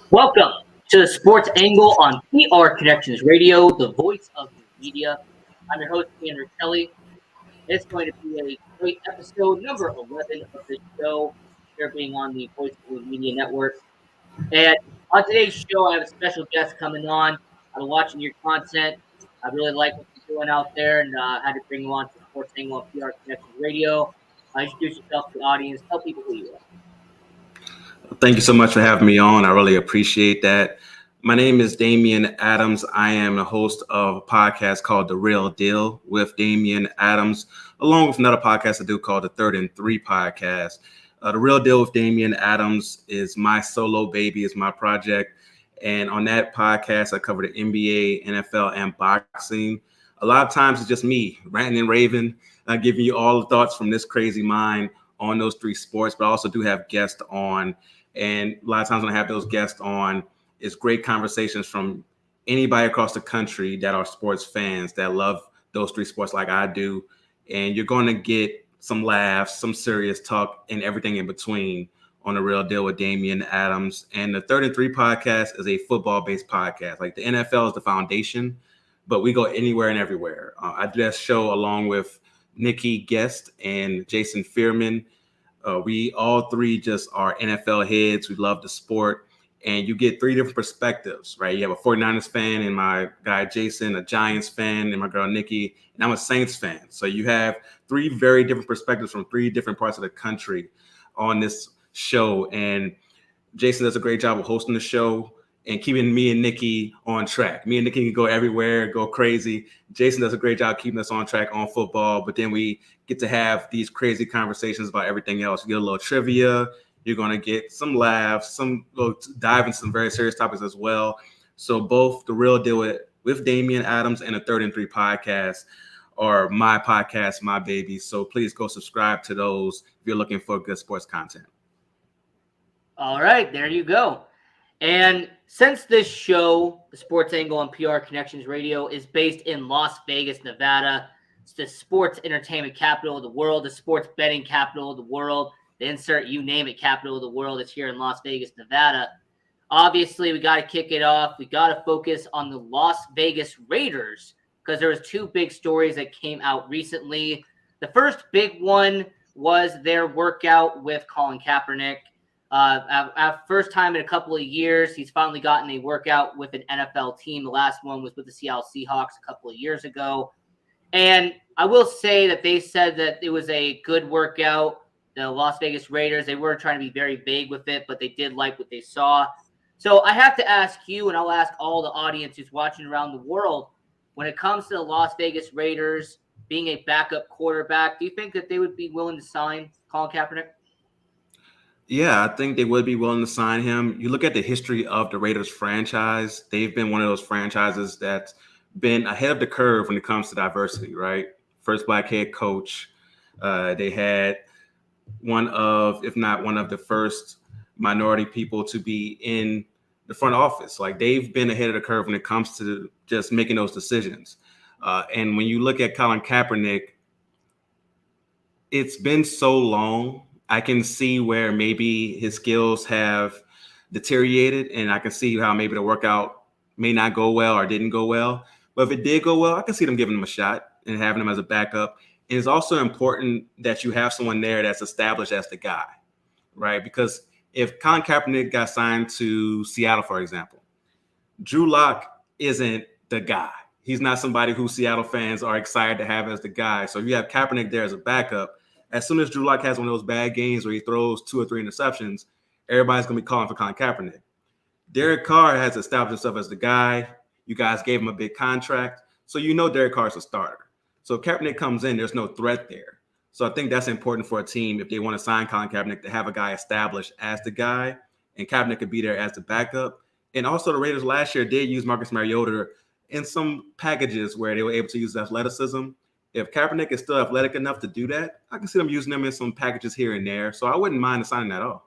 Welcome to the Sports Angle on PR Connections Radio, the voice of the media. I'm your host, Ian Riccelli. It's going to be a great episode, number 11 of this show, here being on the Voice of the Media Network. And on today's show, I have a special guest coming on. I've been watching your content. I really like what you're doing out there, and had to bring you on to Sports Angle on PR Connections Radio. Introduce yourself to the audience. Tell people who you are. Thank you so much for having me on. I really appreciate that. My name is Damian Adams. I am a host of a podcast called The Real Deal with Damian Adams, along with another podcast I do called The Third and Three Podcast. The Real Deal with Damian Adams is my solo baby, is my project. And on that podcast, I cover the NBA, NFL, and boxing. A lot of times it's just me, ranting and raving, giving you all the thoughts from this crazy mind on those three sports, but I also do have guests on. And a lot of times when I have those guests on, it's great conversations from anybody across the country that are sports fans that love those three sports like I do. And you're going to get some laughs, some serious talk, and everything in between on The Real Deal with Damian Adams. And the Third and Three podcast is a football-based podcast. Like the NFL is the foundation, but we go anywhere and everywhere. I do that show along with Nikki Guest and Jason Fearman. We all three just are NFL heads. We love the sport. And you get three different perspectives, right? You have a 49ers fan and my guy Jason, a Giants fan, and my girl Nikki, and I'm a Saints fan. So you have three very different perspectives from three different parts of the country on this show. And Jason does a great job of hosting the show and keeping me and Nikki on track. Me and Nikki can go everywhere, go crazy. Jason does a great job keeping us on track on football, but then we get to have these crazy conversations about everything else. You get a little trivia. You're going to get some laughs, we'll dive into some very serious topics as well. So both The Real Deal with Damian Adams and the Third and Three podcast are my podcast, my baby. So please go subscribe to those if you're looking for good sports content. All right, there you go. And since this show, the Sports Angle on PR Connections Radio, is based in Las Vegas, Nevada, it's the sports entertainment capital of the world, the sports betting capital of the world, the insert you name it capital of the world. It's here in Las Vegas, Nevada. Obviously, we got to kick it off. We got to focus on the Las Vegas Raiders because there was two big stories that came out recently. The first big one was their workout with Colin Kaepernick. First time in a couple of years, he's finally gotten a workout with an NFL team. The last one was with the Seattle Seahawks a couple of years ago. And I will say that they said that it was a good workout. The Las Vegas Raiders, they weren't trying to be very vague with it, but they did like what they saw. So I have to ask you, and I'll ask all the audience who's watching around the world, when it comes to the Las Vegas Raiders being a backup quarterback, do you think that they would be willing to sign Colin Kaepernick? Yeah, I think they would be willing to sign him. You look at the history of the Raiders franchise, they've been one of those franchises that's been ahead of the curve when it comes to diversity, right? First black head coach. They had one of, if not one of the first minority people to be in the front office. Like they've been ahead of the curve when it comes to just making those decisions. And when you look at Colin Kaepernick, it's been so long. I can see where maybe his skills have deteriorated, and I can see how maybe the workout may not go well or didn't go well. But if it did go well, I can see them giving him a shot and having him as a backup. And it's also important that you have someone there that's established as the guy, right? Because if Colin Kaepernick got signed to Seattle, for example, Drew Lock isn't the guy. He's not somebody who Seattle fans are excited to have as the guy. So if you have Kaepernick there as a backup, as soon as Drew Lock has one of those bad games where he throws 2 or 3 interceptions, everybody's going to be calling for Colin Kaepernick. Derek Carr has established himself as the guy. You guys gave him a big contract. So you know Derek Carr's a starter. So if Kaepernick comes in, there's no threat there. So I think that's important for a team if they want to sign Colin Kaepernick to have a guy established as the guy, and Kaepernick could be there as the backup. And also the Raiders last year did use Marcus Mariota in some packages where they were able to use athleticism. If Kaepernick is still athletic enough to do that, I can see them using them in some packages here and there. So I wouldn't mind signing that off.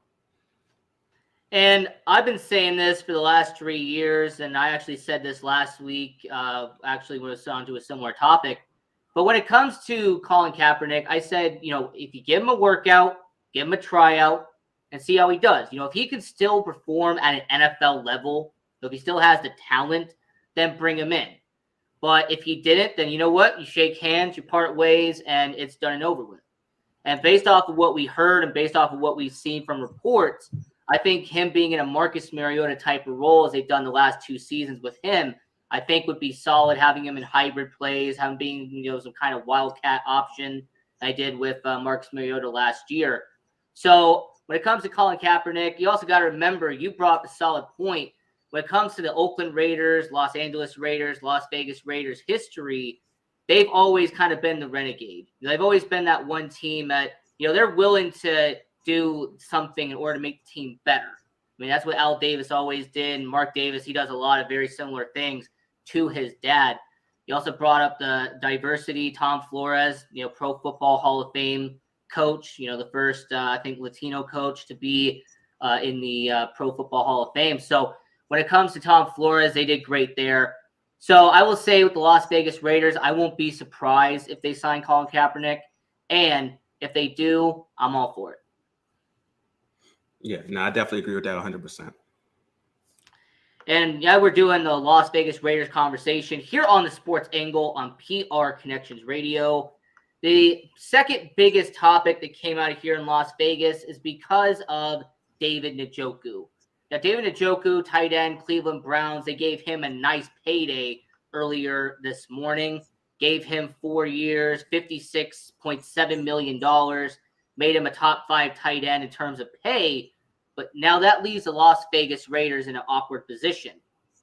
And I've been saying this for the last 3 years, and I actually said this last week, actually when it was on to a similar topic. But when it comes to Colin Kaepernick, I said, if you give him a workout, give him a tryout, and see how he does. If he can still perform at an NFL level, if he still has the talent, then bring him in. But if he didn't, then you know what? You shake hands, you part ways, and it's done and over with. And based off of what we heard and based off of what we've seen from reports, I think him being in a Marcus Mariota type of role, as they've done the last 2 seasons with him, I think would be solid. Having him in hybrid plays, having being some kind of wildcat option. I did with Marcus Mariota last year. So when it comes to Colin Kaepernick, you also got to remember, you brought up a solid point. When it comes to the Oakland Raiders, Los Angeles Raiders, Las Vegas Raiders history, they've always kind of been the renegade. They've always been that one team that, they're willing to do something in order to make the team better. I mean, that's what Al Davis always did. And Mark Davis, he does a lot of very similar things to his dad. He also brought up the diversity. Tom Flores, Pro Football Hall of Fame coach, the first, I think, Latino coach to be in the Pro Football Hall of Fame. So when it comes to Tom Flores, they did great there. So I will say with the Las Vegas Raiders, I won't be surprised if they sign Colin Kaepernick. And if they do, I'm all for it. Yeah, no, I definitely agree with that 100%. And yeah, we're doing the Las Vegas Raiders conversation here on the Sports Angle on PR Connections Radio. The second biggest topic that came out of here in Las Vegas is because of David Njoku. Now, David Njoku, tight end, Cleveland Browns, they gave him a nice payday earlier this morning. Gave him 4 years, $56.7 million, made him a top 5 tight end in terms of pay. But now that leaves the Las Vegas Raiders in an awkward position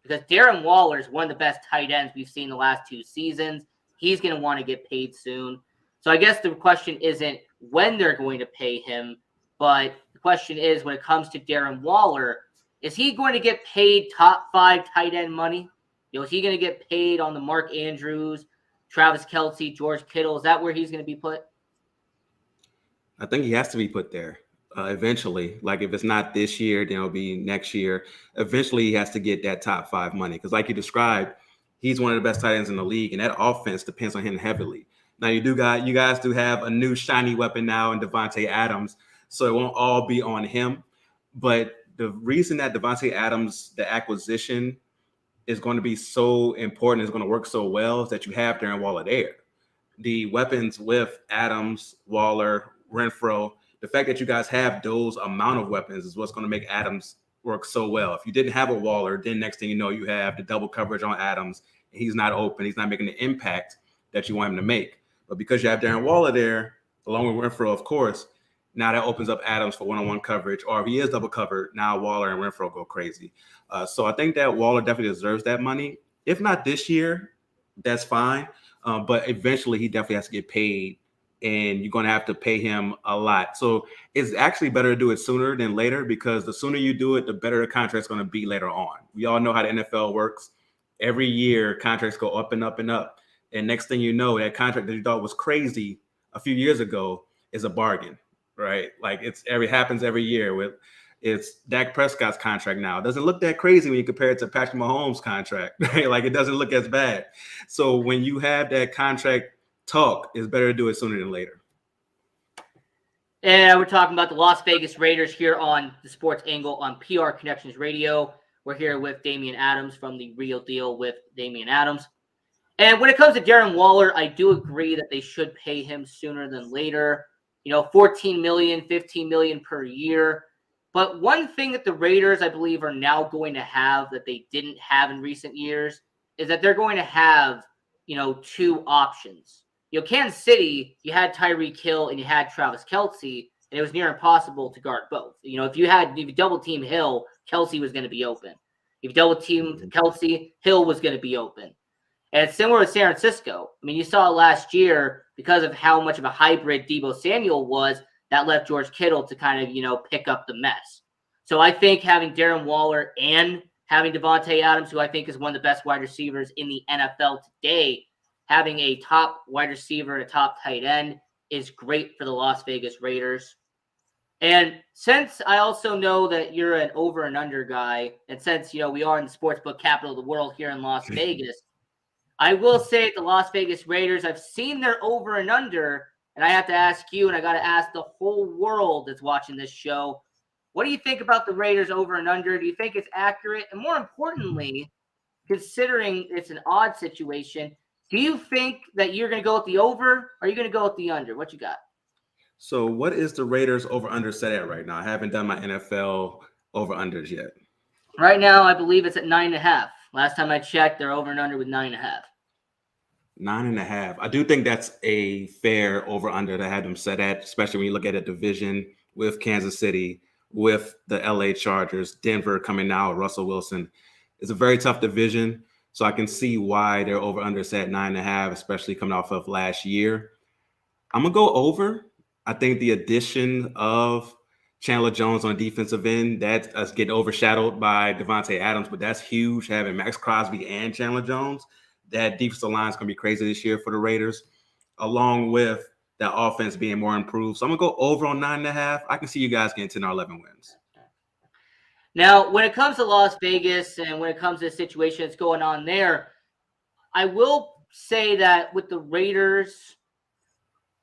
because Darren Waller is one of the best tight ends we've seen the last 2 seasons. He's going to want to get paid soon. So I guess the question isn't when they're going to pay him, but the question is when it comes to Darren Waller, is he going to get paid top 5 tight end money? Is he going to get paid on the Mark Andrews, Travis Kelce, George Kittle? Is that where he's going to be put? I think he has to be put there eventually. Like if it's not this year, then it'll be next year. Eventually, he has to get that top 5 money because, like you described, he's one of the best tight ends in the league, and that offense depends on him heavily. Now you guys do have a new shiny weapon now in Davante Adams, so it won't all be on him. But the reason that Davante Adams, the acquisition, is going to be so important, is going to work so well, is that you have Darren Waller there. The weapons with Adams, Waller, Renfro, the fact that you guys have those amount of weapons is what's going to make Adams work so well. If you didn't have a Waller, then next thing you know, you have the double coverage on Adams. And he's not open. He's not making the impact that you want him to make. But because you have Darren Waller there, along with Renfro, of course, now that opens up Adams for one-on-one coverage. Or if he is double covered, now Waller and Renfro go crazy. So I think that Waller definitely deserves that money. If not this year, that's fine. But eventually he definitely has to get paid, and you're going to have to pay him a lot. So it's actually better to do it sooner than later because the sooner you do it, the better the contract's going to be later on. We all know how the NFL works. Every year, contracts go up and up and up. And next thing you know, that contract that you thought was crazy a few years ago is a bargain, right? Like happens every year. It's Dak Prescott's contract now. It doesn't look that crazy when you compare it to Patrick Mahomes' contract, right? Like it doesn't look as bad. So when you have that contract talk, it's better to do it sooner than later. And we're talking about the Las Vegas Raiders here on the Sports Angle on PR Connections Radio. We're here with Damian Adams from The Real Deal with Damian Adams. And when it comes to Darren Waller, I do agree that they should pay him sooner than later. $14 million, $15 million per year. But one thing that the Raiders, I believe, are now going to have that they didn't have in recent years is that they're going to have, 2 options. Kansas City, you had Tyreek Hill and you had Travis Kelce, and it was near impossible to guard both. If you double team Hill, Kelce was going to be open. If you double team Kelce, Hill was going to be open. And it's similar with San Francisco. I mean, you saw it last year because of how much of a hybrid Deebo Samuel was, that left George Kittle to kind of, pick up the mess. So I think having Darren Waller and having Davante Adams, who I think is one of the best wide receivers in the NFL today, having a top wide receiver and a top tight end is great for the Las Vegas Raiders. And since I also know that you're an over and under guy, and since, we are in the sportsbook capital of the world here in Las Vegas, I will say the Las Vegas Raiders, I've seen their over and under, and I have to ask you, and I got to ask the whole world that's watching this show, What do you think about the Raiders over and under? Do you think it's accurate? And more importantly, considering it's an odd situation, do you think that you're going to go with the over or are you going to go with the under? What you got? So what is the Raiders over under set at right now? I haven't done my NFL over unders yet. Right now, I believe it's at 9.5. Last time I checked, they're over and under with 9.5. 9.5. I do think that's a fair over under to have them set at, especially when you look at a division with Kansas City, with the LA Chargers, Denver coming now, Russell Wilson. It's a very tough division. So I can see why they're over under set at 9.5, especially coming off of last year. I'm gonna go over. I think the addition of Chandler Jones on the defensive end, that's getting overshadowed by Devontae Adams, but that's huge having Max Crosby and Chandler Jones. That defensive line is going to be crazy this year for the Raiders, along with that offense being more improved. So I'm going to go over on 9.5. I can see you guys getting 10 or 11 wins. Now, when it comes to Las Vegas and when it comes to the situation that's going on there, I will say that with the Raiders,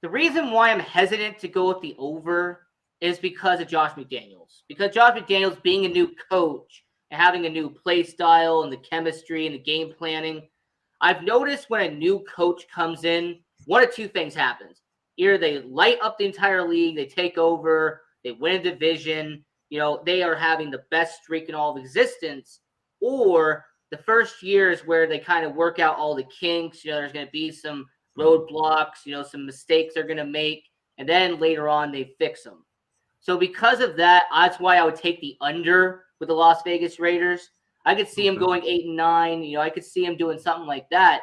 the reason why I'm hesitant to go with the over is because of Josh McDaniels. Because Josh McDaniels being a new coach and having a new play style and the chemistry and the game planning, I've noticed when a new coach comes in, one of two things happens. Either they light up the entire league, they take over, they win a division, they are having the best streak in all of existence, or the first year is where they kind of work out all the kinks. There's going to be some roadblocks, some mistakes they're going to make, and then later on they fix them. So because of that, that's why I would take the under with the Las Vegas Raiders. I could see him going 8-9. I could see him doing something like that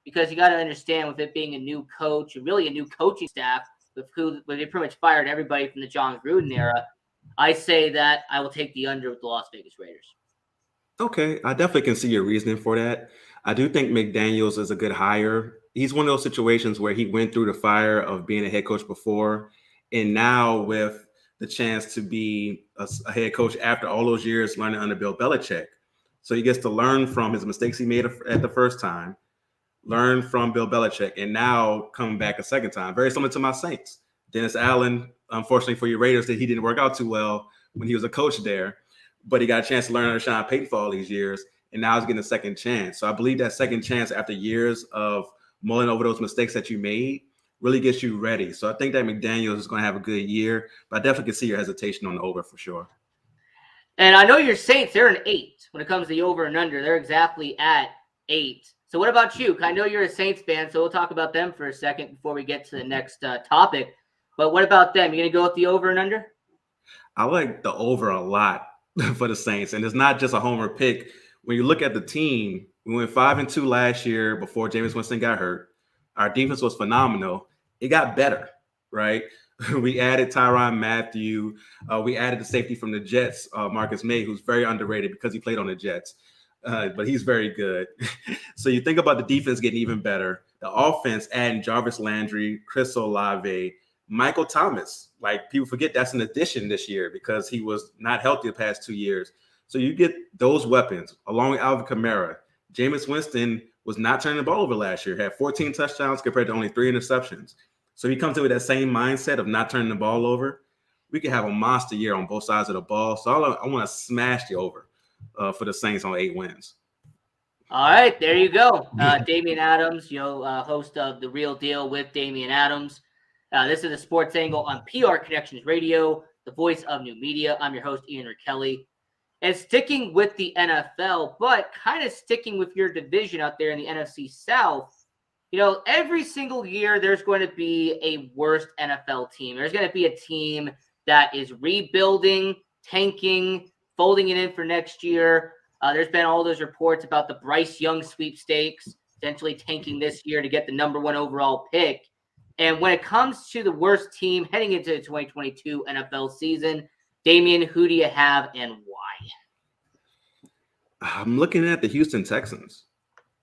because you got to understand with it being a new coach and really a new coaching staff where they pretty much fired everybody from the John Gruden era. I say that I will take the under with the Las Vegas Raiders. Okay, I definitely can see your reasoning for that. I do think McDaniels is a good hire. He's one of those situations where he went through the fire of being a head coach before, and now with the chance to be a head coach after all those years learning under Bill Belichick. So he gets to learn from his mistakes he made at the first time, learn from Bill Belichick, and now coming back a second time. Very similar to my Saints. Dennis Allen, unfortunately for your Raiders, that he didn't work out too well when he was a coach there, but he got a chance to learn under Sean Payton for all these years, and now he's getting a second chance. So I believe that second chance after years of mulling over those mistakes that you made really gets you ready. So I think that McDaniels is going to have a good year, but I definitely can see your hesitation on the over for sure. And I know your Saints, they're an 8 when it comes to the over and under. They're exactly at 8. So what about you? I know you're a Saints fan, so we'll talk about them for a second before we get to the next topic. But what about them? You going to go with the over and under? I like the over a lot for the Saints. And it's not just a homer pick. When you look at the team, we went 5-2 last year before Jameis Winston got hurt. Our defense was phenomenal. It got better, right? We added Tyrann Mathieu. We added the safety from the Jets, Marcus May, who's very underrated because he played on the Jets. But he's very good. So you think about the defense getting even better. The offense, adding Jarvis Landry, Chris Olave, Michael Thomas. Like, people forget that's an addition this year because he was not healthy the past 2 years. So you get those weapons along with Alvin Kamara. Jameis Winston was not turning the ball over last year, had 14 touchdowns compared to only 3 interceptions. So he comes in with that same mindset of not turning the ball over. We could have a monster year on both sides of the ball. So I want to smash the over for the Saints on 8 wins. All right, there you go. Damian Adams, host of The Real Deal with Damian Adams. This is the Sports Angle on PR Connections Radio, the voice of new media. I'm your host, Ian Kelly. And sticking with the NFL, but kind of sticking with your division out there in the NFC South, every single year there's going to be a worst NFL team. There's going to be a team that is rebuilding, tanking, folding it in for next year. There's been all those reports about the Bryce Young sweepstakes, essentially tanking this year to get the number 1 overall pick. And when it comes to the worst team heading into the 2022 NFL season, Damian, who do you have and why? I'm looking at the Houston Texans.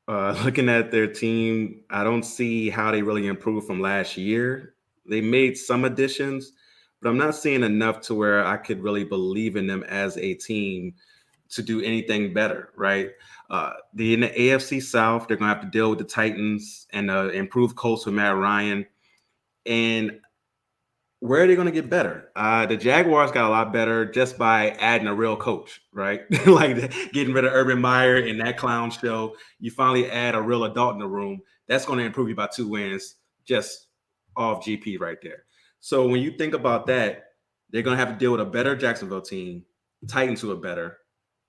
Looking at their team, I don't see how they really improved from last year. They made some additions, but I'm not seeing enough to where I could really believe in them as a team to do anything better, right? In the AFC South, they're going to have to deal with the Titans and improved Colts with Matt Ryan. And Where are they going to get better? The Jaguars got a lot better just by adding a real coach, right? Like getting rid of Urban Meyer and that clown show. You finally add a real adult in the room. That's going to improve you by 2 wins just off GP right there. So when you think about that, they're going to have to deal with a better Jacksonville team, Titans who are better,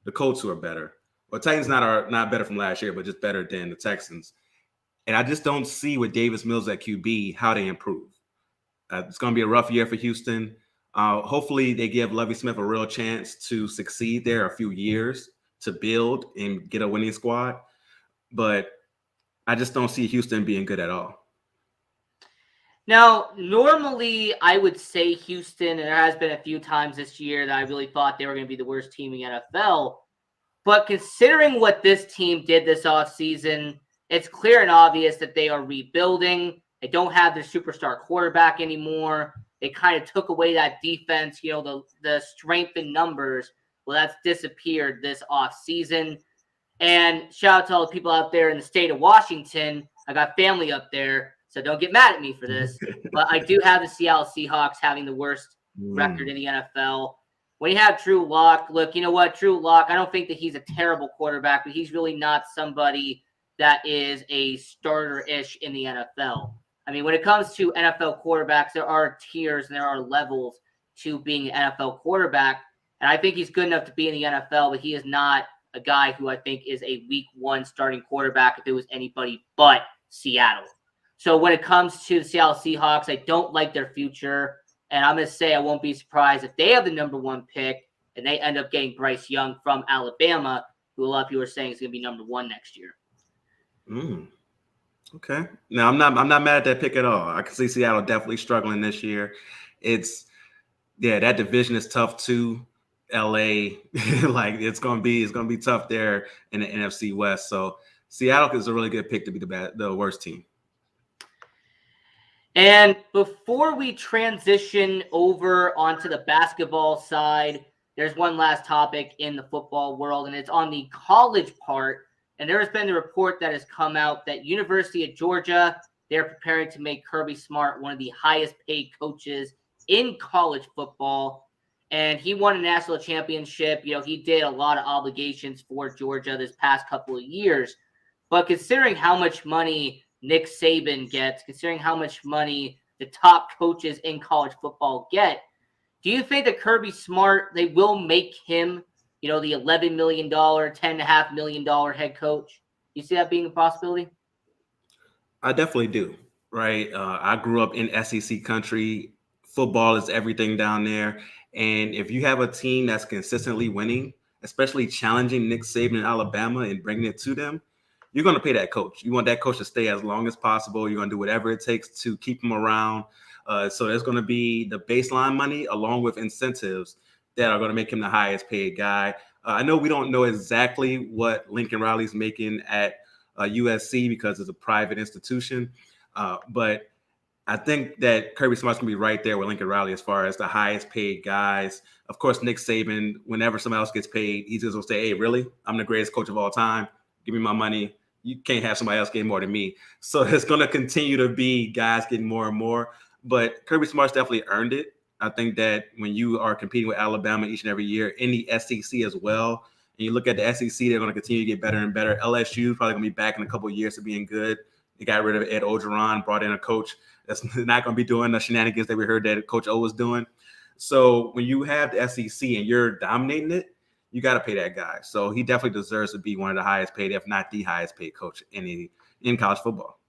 the Colts who are better. Well, Titans not better from last year, but just better than the Texans. And I just don't see with Davis Mills at QB how they improve. It's going to be a rough year for Houston. Hopefully, they give Lovie Smith a real chance to succeed there a few years to build and get a winning squad. But I just don't see Houston being good at all. Now, normally I would say Houston, and there has been a few times this year that I really thought they were going to be the worst team in the NFL. But considering what this team did this offseason, it's clear and obvious that they are rebuilding. They don't have their superstar quarterback anymore. They kind of took away that defense, the strength in numbers. Well, that's disappeared this offseason. And shout out to all the people out there in the state of Washington. I got family up there, so don't get mad at me for this. But I do have the Seattle Seahawks having the worst record in the NFL. When you have Drew Lock, look, you know what? Drew Lock, I don't think that he's a terrible quarterback, but he's really not somebody that is a starter-ish in the NFL. I mean, when it comes to NFL quarterbacks, there are tiers and there are levels to being an NFL quarterback. And I think he's good enough to be in the NFL, but he is not a guy who I think is a week one starting quarterback if it was anybody but Seattle. So when it comes to the Seattle Seahawks, I don't like their future. And I'm going to say I won't be surprised if they have the number one pick and they end up getting Bryce Young from Alabama, who a lot of people are saying is going to be number one next year. Okay. Now I'm not mad at that pick at all. I can see Seattle definitely struggling this year. That division is tough too. LA, like it's gonna be tough there in the NFC West. So Seattle is a really good pick to be the worst team. And before we transition over onto the basketball side, there's one last topic in the football world, and it's on the college part. And there has been a report that has come out that University of Georgia, they're preparing to make Kirby Smart one of the highest paid coaches in college football. And he won a national championship. He did a lot of obligations for Georgia this past couple of years. But considering how much money Nick Saban gets, considering how much money the top coaches in college football get, do you think that Kirby Smart, they will make him, the $11 million, $10.5 million head coach? You see that being a possibility? I definitely do. Right. I grew up in SEC country. Football is everything down there. And if you have a team that's consistently winning, especially challenging Nick Saban in Alabama and bringing it to them, you're going to pay that coach. You want that coach to stay as long as possible. You're going to do whatever it takes to keep him around. So there's going to be the baseline money along with incentives that are going to make him the highest paid guy. I know we don't know exactly what Lincoln Riley's making at USC because it's a private institution, but I think that Kirby Smart's going to be right there with Lincoln Riley as far as the highest paid guys. Of course, Nick Saban, whenever someone else gets paid, he's just going to say, hey, really? I'm the greatest coach of all time. Give me my money. You can't have somebody else getting more than me. So it's going to continue to be guys getting more and more. But Kirby Smart's definitely earned it. I think that when you are competing with Alabama each and every year, in the SEC as well, and you look at the SEC, they're going to continue to get better and better. LSU probably going to be back in a couple of years to being good. They got rid of Ed Ogeron, brought in a coach that's not going to be doing the shenanigans that we heard that Coach O was doing. So when you have the SEC and you're dominating it, you got to pay that guy. So he definitely deserves to be one of the highest paid, if not the highest paid coach in college football.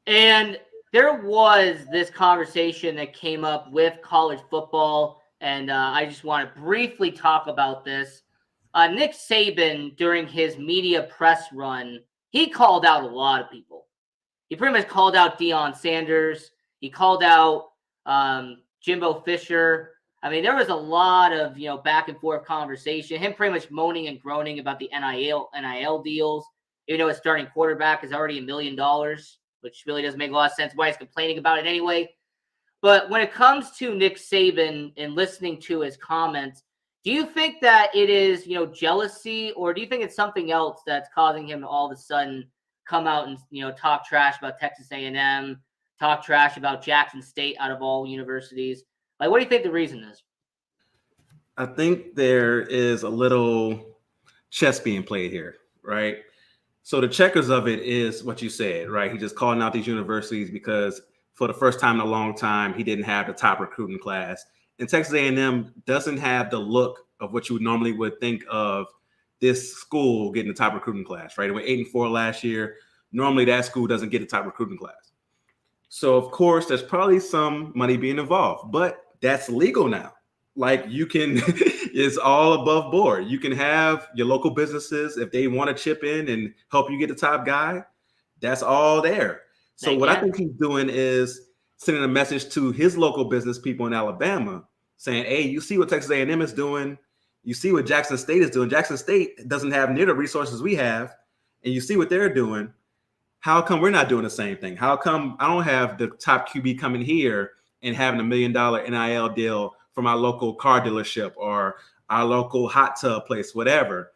And there was this conversation that came up with college football, and I just want to briefly talk about this. Nick Saban, during his media press run, he called out a lot of people. He pretty much called out Deion Sanders. He called out Jimbo Fisher. I mean, there was a lot of, back and forth conversation, him pretty much moaning and groaning about the NIL deals. Even though his starting quarterback is already $1 million, which really doesn't make a lot of sense why he's complaining about it anyway. But when it comes to Nick Saban and listening to his comments, do you think that it is, jealousy, or do you think it's something else that's causing him to all of a sudden come out and, talk trash about Texas A&M, talk trash about Jackson State out of all universities. Like, what do you think the reason is? I think there is a little chess being played here, right? So the checkers of it is what you said, right? He just calling out these universities because for the first time in a long time, he didn't have the top recruiting class. And Texas A&M doesn't have the look of what you normally would think of this school getting the top recruiting class, right? It went 8-4 last year. Normally that school doesn't get the top recruiting class. So of course, there's probably some money being involved, but that's legal now. Like you can, it's all above board. You can have your local businesses if they want to chip in and help you get the top guy. That's all there. So what I think he's doing is sending a message to his local business people in Alabama, saying, "Hey, you see what Texas A&M is doing? You see what Jackson State is doing. Jackson State doesn't have near the resources we have, and you see what they're doing. How come we're not doing the same thing? How come I don't have the top QB coming here and having $1 million NIL deal from our local car dealership or our local hot tub place, whatever,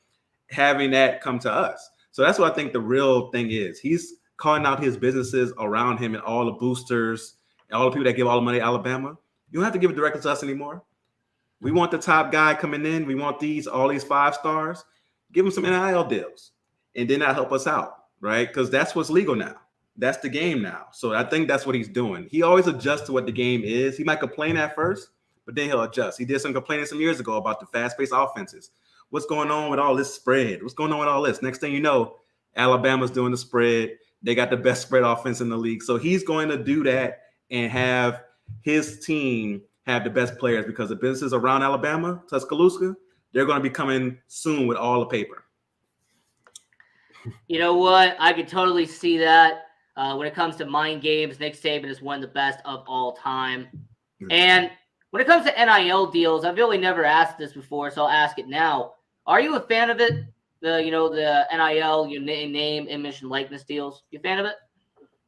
having that come to us?" So that's what I think the real thing is. He's calling out his businesses around him and all the boosters and all the people that give all the money to Alabama. You don't have to give it directly to us anymore. We want the top guy coming in. We want all these 5 stars. Give them some NIL deals, and then that help us out, right? Because that's what's legal now. That's the game now. So I think that's what he's doing. He always adjusts to what the game is. He might complain at first, but then he'll adjust. He did some complaining some years ago about the fast-paced offenses. What's going on with all this spread? What's going on with all this? Next thing you know, Alabama's doing the spread. They got the best spread offense in the league. So he's going to do that and have his team have the best players because the businesses around Alabama, Tuscaloosa, they're going to be coming soon with all the paper. You know what? I could totally see that. When it comes to mind games, Nick Saban is one of the best of all time. And when it comes to NIL deals, I've really never asked this before, so I'll ask it now. Are you a fan of it? The NIL, your name, image, and likeness deals. You a fan of it?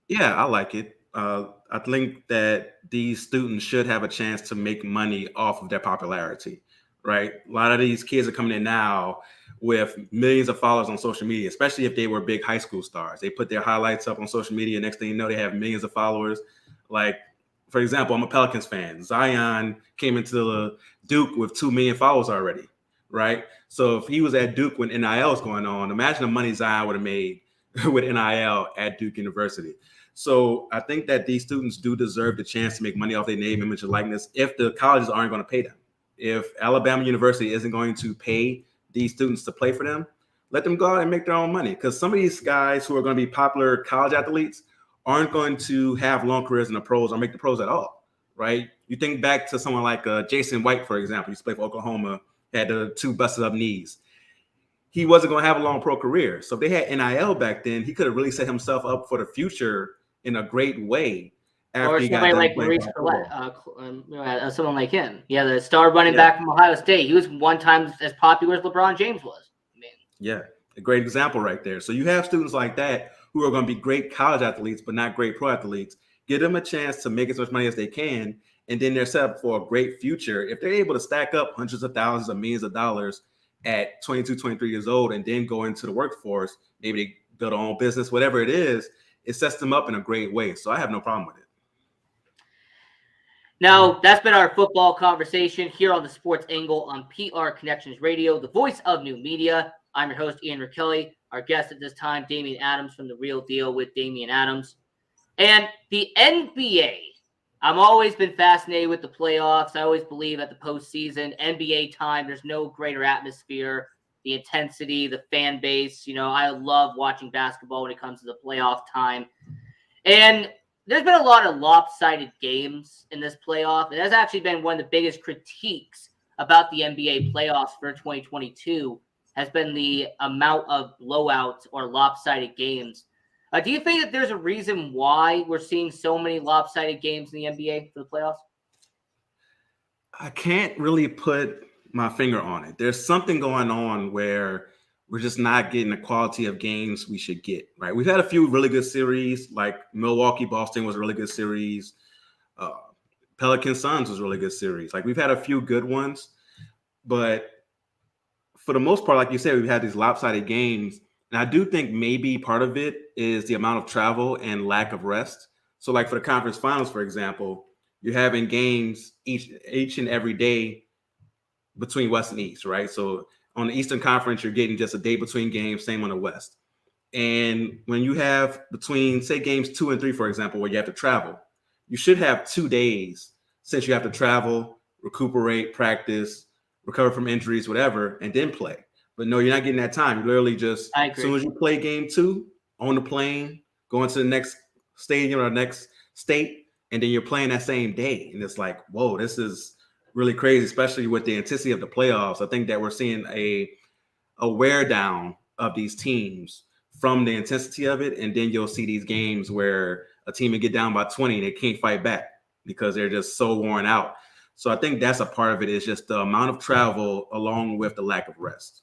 Yeah, I like it. I think that these students should have a chance to make money off of their popularity, right? A lot of these kids are coming in now with millions of followers on social media, especially if they were big high school stars. They put their highlights up on social media. Next thing you know, they have millions of followers. Like, for example, I'm a Pelicans fan. Zion came into Duke with 2 million followers already, right? So if he was at Duke when NIL was going on, imagine the money Zion would have made with NIL at Duke University. So I think that these students do deserve the chance to make money off their name, image, and likeness if the colleges aren't going to pay them. If Alabama University isn't going to pay these students to play for them, let them go out and make their own money. Because some of these guys who are going to be popular college athletes aren't going to have long careers in the pros or make the pros at all, right? You think back to someone like Jason White, for example. He used to play for Oklahoma, had the 2 busted up knees. He wasn't going to have a long pro career. So if they had NIL back then, he could have really set himself up for the future in a great way. Or somebody like Maurice Collette, someone like him. Yeah, the star running back from Ohio State. He was one time as popular as LeBron James was. Yeah, a great example right there. So you have students like that who are going to be great college athletes, but not great pro athletes. Give them a chance to make as much money as they can, and then they're set up for a great future. If they're able to stack up hundreds of thousands of millions of dollars at 22, 23 years old and then go into the workforce, maybe they build their own business, whatever it is, it sets them up in a great way. So I have no problem with it. Now, that's been our football conversation here on the Sports Angle on PR Connections Radio, the voice of new media. I'm your host, Ian Kelly. Our guest at this time, Damian Adams from The Real Deal with Damian Adams. And the NBA, I've always been fascinated with the playoffs. I always believe at the postseason, NBA time, there's no greater atmosphere, the intensity, the fan base. You know, I love watching basketball when it comes to the playoff time. And there's been a lot of lopsided games in this playoff. And that's actually been one of the biggest critiques about the NBA playoffs for 2022 has been the amount of blowouts or lopsided games. Do you think that there's a reason why we're seeing so many lopsided games in the NBA for the playoffs? I can't really put my finger on it. There's something going on where we're just not getting the quality of games we should get, right? We've had a few really good series, like Milwaukee, Boston was a really good series. Pelican Suns was a really good series. Like we've had a few good ones, but for the most part, like you said, we've had these lopsided games. And I do think maybe part of it is the amount of travel and lack of rest. So like for the conference finals, for example, you're having games each and every day between West and East, right? So on the Eastern Conference, you're getting just a day between games, same on the West. And when you have between, say, games 2 and 3, for example, where you have to travel, you should have 2 days since you have to travel, recuperate, practice, recover from injuries, whatever, and then play. But no, you're not getting that time. You literally just, as soon as you play game 2, on the plane, going to the next stadium or next state, and then you're playing that same day. And it's like, whoa, this is really crazy, especially with the intensity of the playoffs. I think that we're seeing a wear down of these teams from the intensity of it. And then you'll see these games where a team will get down by 20 and they can't fight back because they're just so worn out. So I think that's a part of it, is just the amount of travel along with the lack of rest.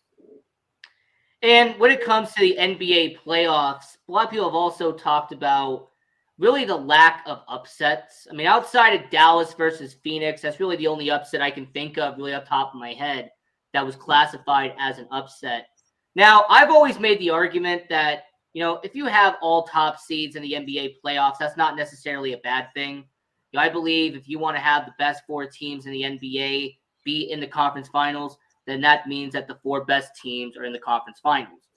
And when it comes to the NBA playoffs, a lot of people have also talked about really the lack of upsets. I mean, outside of Dallas versus Phoenix, that's really the only upset I can think of really off the top of my head that was classified as an upset. Now, I've always made the argument that, if you have all top seeds in the NBA playoffs, that's not necessarily a bad thing. I believe if you want to have the best 4 teams in the NBA be in the conference finals, then that means that the 4 best teams are in the conference finals.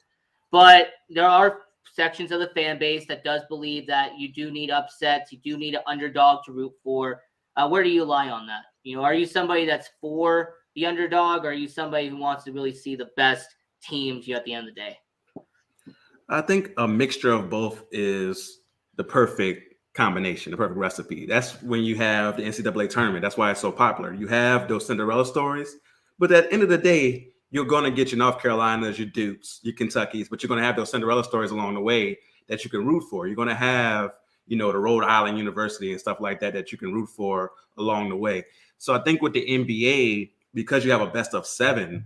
But there are sections of the fan base that does believe that you do need upsets, you do need an underdog to root for. Where do you lie on that? Are you somebody that's for the underdog, or are you somebody who wants to really see the best teams at the end of the day? I think a mixture of both is the perfect combination, the perfect recipe. That's when you have the NCAA tournament. That's why it's so popular. You have those Cinderella stories, but at the end of the day, you're going to get your North Carolinas, your Dukes, your Kentuckys, but you're going to have those Cinderella stories along the way that you can root for. You're going to have, the Rhode Island University and stuff like that you can root for along the way. So I think with the NBA, because you have a best of 7,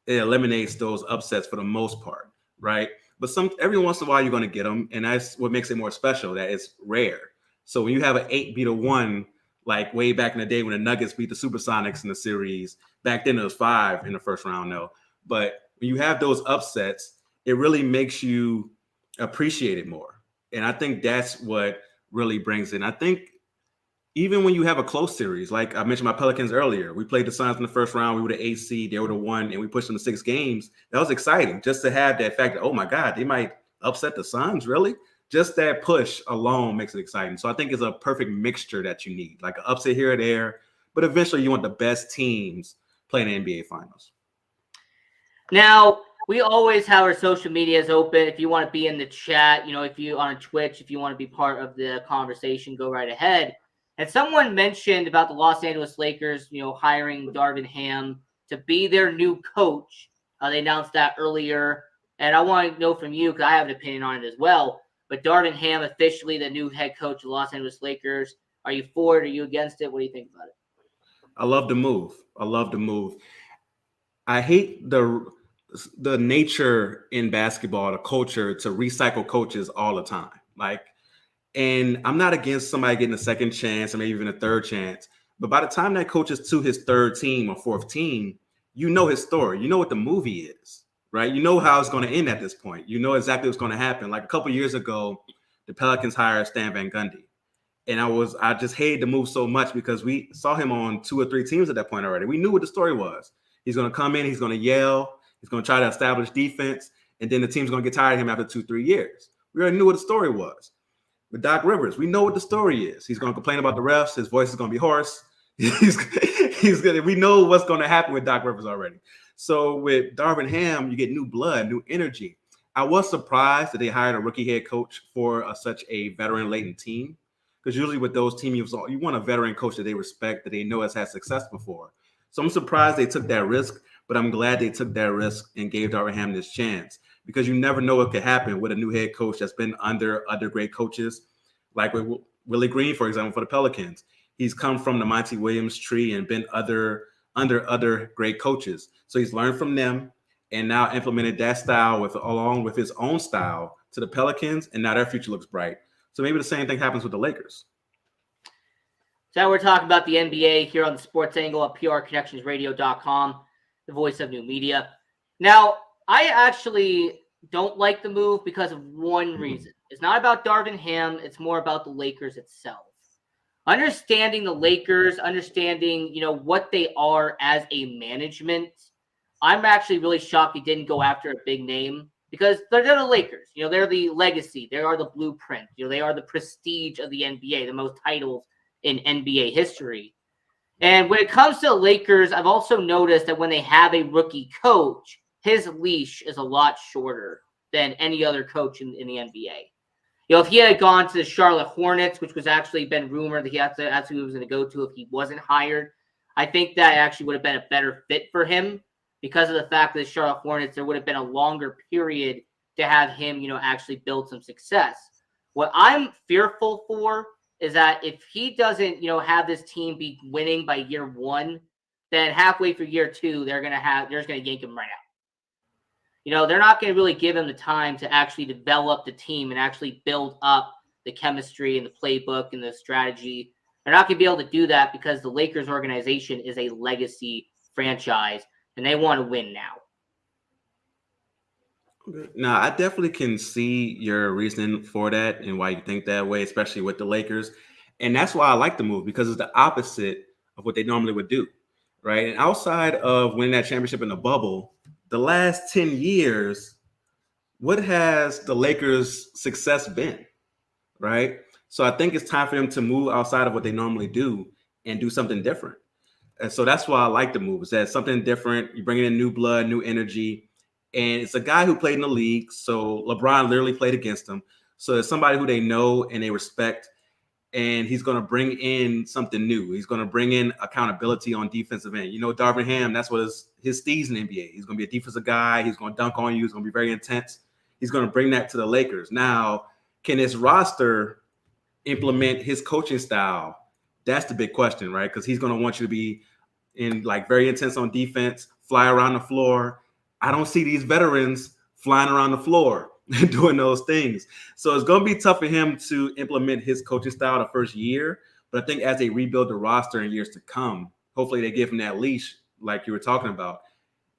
it eliminates those upsets for the most part, right? But every once in a while you're going to get them, and that's what makes it more special, that it's rare. So when you have an 8-1, like way back in the day when the Nuggets beat the Supersonics in the series, back then it was 5 in the first round, though. But when you have those upsets, it really makes you appreciate it more. And I think that's what really brings it. I think even when you have a close series, like I mentioned my Pelicans earlier, we played the Suns in the first round. We were the 8 seed, they were the 1, and we pushed them to 6 games. That was exciting just to have that fact that, oh my God, they might upset the Suns, really? Just that push alone makes it exciting. So I think it's a perfect mixture that you need, like an upset here or there, but eventually you want the best teams playing the NBA Finals. Now, we always have our social medias open. If you want to be in the chat, if you on Twitch, if you want to be part of the conversation, go right ahead. And someone mentioned about the Los Angeles Lakers, hiring Darvin Ham to be their new coach. They announced that earlier. And I want to know from you, because I have an opinion on it as well. But Darvin Ham officially the new head coach of the Los Angeles Lakers. Are you for it? Are you against it? What do you think about it? I love the move. I hate the nature in basketball, the culture to recycle coaches all the time. And I'm not against somebody getting a second chance or maybe even a third chance. But by the time that coach is to his 3rd team or 4th team, you know his story. You know what the movie is, right? You know how it's going to end at this point. You know exactly what's going to happen. Like a couple years ago, the Pelicans hired Stan Van Gundy. And I just hated the move so much because we saw him on 2 or 3 teams at that point already. We knew what the story was. He's going to come in, he's going to yell, he's going to try to establish defense, and then the team's going to get tired of him after 2-3 years. We already knew what the story was. With Doc Rivers, we know what the story is. He's going to complain about the refs. His voice is going to be hoarse. We know what's going to happen with Doc Rivers already. So with Darvin Ham, you get new blood, new energy. I was surprised that they hired a rookie head coach for such a veteran-laden team, because usually with those teams, you want a veteran coach that they respect, that they know has had success before. So I'm surprised they took that risk, but I'm glad they took that risk and gave Darvin Ham this chance, because you never know what could happen with a new head coach that's been under other great coaches, like with Willie Green, for example, for the Pelicans. He's come from the Monty Williams tree and been under other great coaches. So he's learned from them and now implemented that style along with his own style to the Pelicans, and now their future looks bright. So maybe the same thing happens with the Lakers. So we're talking about the NBA here on the Sports Angle at prconnectionsradio.com, the voice of new media. Now, I actually don't like the move because of one reason. It's not about Darvin Ham. It's more about the Lakers itself. Understanding the Lakers, understanding, what they are as a management, I'm actually really shocked he didn't go after a big name because they're the Lakers. They're the legacy. They are the blueprint. They are the prestige of the NBA, the most titles in NBA history. And when it comes to the Lakers, I've also noticed that when they have a rookie coach, his leash is a lot shorter than any other coach in the NBA. If he had gone to the Charlotte Hornets, which was actually been rumored that that's who he was going to go to if he wasn't hired, I think that actually would have been a better fit for him because of the fact that the Charlotte Hornets, there would have been a longer period to have him, actually build some success. What I'm fearful for is that if he doesn't, have this team be winning by year one, then halfway through year two, they're just going to yank him right out. They're not going to really give him the time to actually develop the team and actually build up the chemistry and the playbook and the strategy. They're not going to be able to do that because the Lakers organization is a legacy franchise and they want to win now. No, I definitely can see your reasoning for that and why you think that way, especially with the Lakers. And that's why I like the move, because it's the opposite of what they normally would do, right? And outside of winning that championship in the bubble, the last 10 years, what has the Lakers' success been, right? So I think it's time for them to move outside of what they normally do and do something different. And so that's why I like the move. Is that something different? You're bringing in new blood, new energy. And it's a guy who played in the league. So LeBron literally played against him. So it's somebody who they know and they respect. And he's going to bring in something new. He's going to bring in accountability on defensive end. Darvin Ham, that's what his steez in the NBA. He's going to be a defensive guy. He's going to dunk on you. He's going to be very intense. He's going to bring that to the Lakers. Now, can his roster implement his coaching style? That's the big question, right? Because he's going to want you to be very intense on defense, fly around the floor. I don't see these veterans flying around the floor and doing those things. So it's going to be tough for him to implement his coaching style the first year. But I think as they rebuild the roster in years to come, hopefully they give him that leash like you were talking about.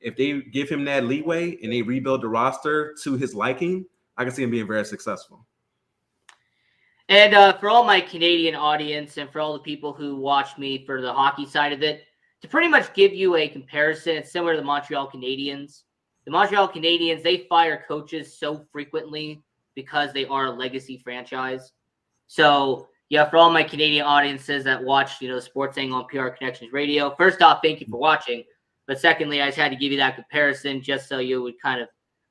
If they give him that leeway and they rebuild the roster to his liking, I can see him being very successful. And for all my Canadian audience and for all the people who watch me for the hockey side of it, to pretty much give you a comparison, it's similar to the Montreal Canadiens. The Montreal Canadiens, they fire coaches so frequently because they are a legacy franchise. So, yeah, for all my Canadian audiences that watch, the Sports Angle on PR Connections Radio, first off, thank you for watching. But secondly, I just had to give you that comparison just so you would kind of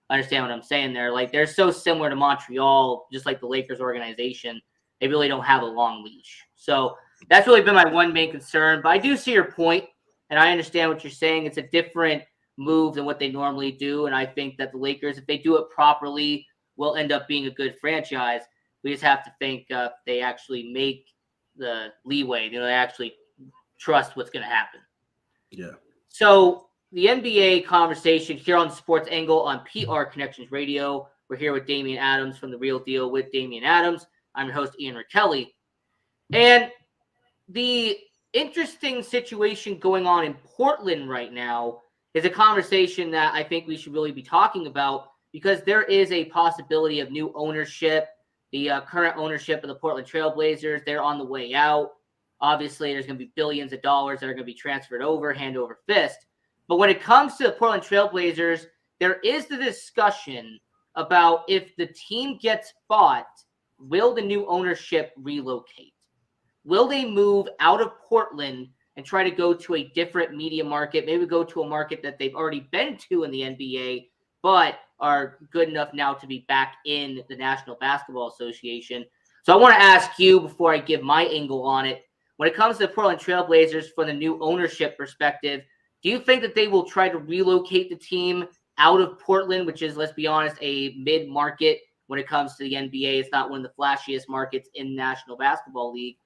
understand what I'm saying there. Like, they're so similar to Montreal, just like the Lakers organization. They really don't have a long leash. So that's really been my one main concern. But I do see your point, and I understand what you're saying. It's a different move than what they normally do. And I think that the Lakers, if they do it properly, will end up being a good franchise. We just have to think they actually make the leeway. They actually trust what's going to happen. Yeah. So the NBA conversation here on the Sports Angle on PR Connections Radio. We're here with Damian Adams from The Real Deal with Damian Adams. I'm your host, Ian Rakelli. And the interesting situation going on in Portland right now is a conversation that I think we should really be talking about because there is a possibility of new ownership. The current ownership of the Portland Trailblazers, they're on the way out. Obviously, there's going to be billions of dollars that are going to be transferred over, hand over fist. But when it comes to the Portland Trailblazers, there is the discussion about if the team gets bought, will the new ownership relocate? Will they move out of Portland and try to go to a different media market, maybe go to a market that they've already been to in the NBA, but are good enough now to be back in the National Basketball Association? So I want to ask you before I give my angle on it, when it comes to the Portland Trailblazers from the new ownership perspective, do you think that they will try to relocate the team out of Portland, which is, let's be honest, a mid-market when it comes to the NBA? It's not one of the flashiest markets in the National Basketball League.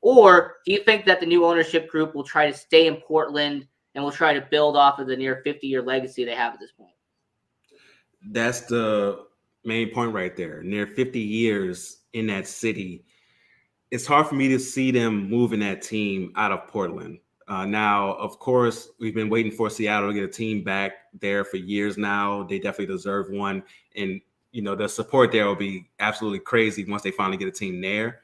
Or do you think that the new ownership group will try to stay in Portland and will try to build off of the near 50-year legacy they have at this point? That's the main point right there. Near 50 years in that city. It's hard for me to see them moving that team out of Portland. Now, of course, we've been waiting for Seattle to get a team back there for years now. They definitely deserve one. And the support there will be absolutely crazy once they finally get a team there.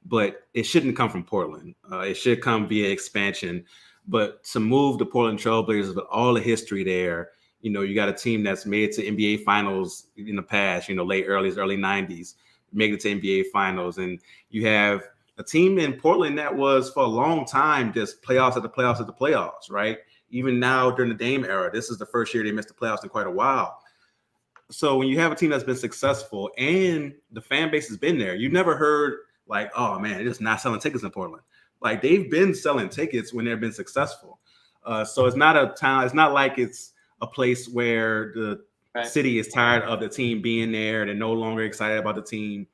But it shouldn't come from Portland. It should come via expansion. But to move the Portland Trailblazers with all the history there, you got a team that's made it to NBA Finals in the past, early 90s, make it to NBA Finals. And you have a team in Portland that was for a long time just playoffs at the playoffs at the playoffs, right? Even now during the Dame era, this is the first year they missed the playoffs in quite a while. So when you have a team that's been successful and the fan base has been there, you've never heard like, oh man, they're just not selling tickets in Portland. Like they've been selling tickets when they've been successful. So it's not a town. It's not like it's a place where the city is tired of the team being there. They're no longer excited about the team.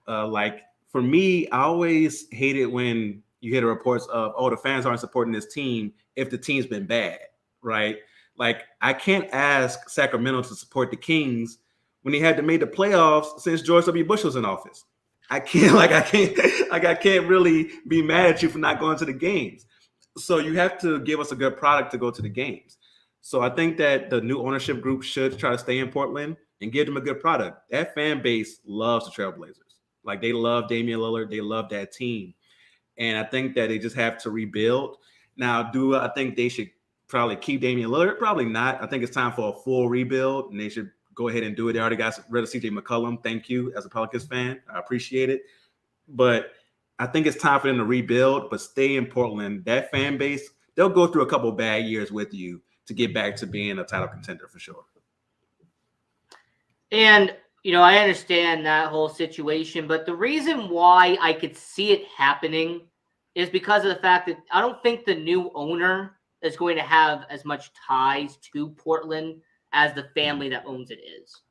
Like for me, I always hate it when you hear the reports of, oh, the fans aren't supporting this team if the team's been bad, right? Like I can't ask Sacramento to support the Kings when they had made the playoffs since George W. Bush was in office. I can't really be mad at you for not going to the games. So you have to give us a good product to go to the games. So I think that the new ownership group should try to stay in Portland and give them a good product. That fan base loves the Trailblazers. Like they love Damian Lillard. They love that team. And I think that they just have to rebuild. Now, do I think they should probably keep Damian Lillard? Probably not. I think it's time for a full rebuild, and they should go ahead and do it. They already got rid of CJ McCollum. Thank you as a Pelicans fan. I appreciate it. But I think it's time for them to rebuild, but stay in Portland. That fan base, they'll go through a couple of bad years with you to get back to being a title contender for sure. And, I understand that whole situation, but the reason why I could see it happening is because of the fact that I don't think the new owner is going to have as much ties to Portland as the family that owns it is.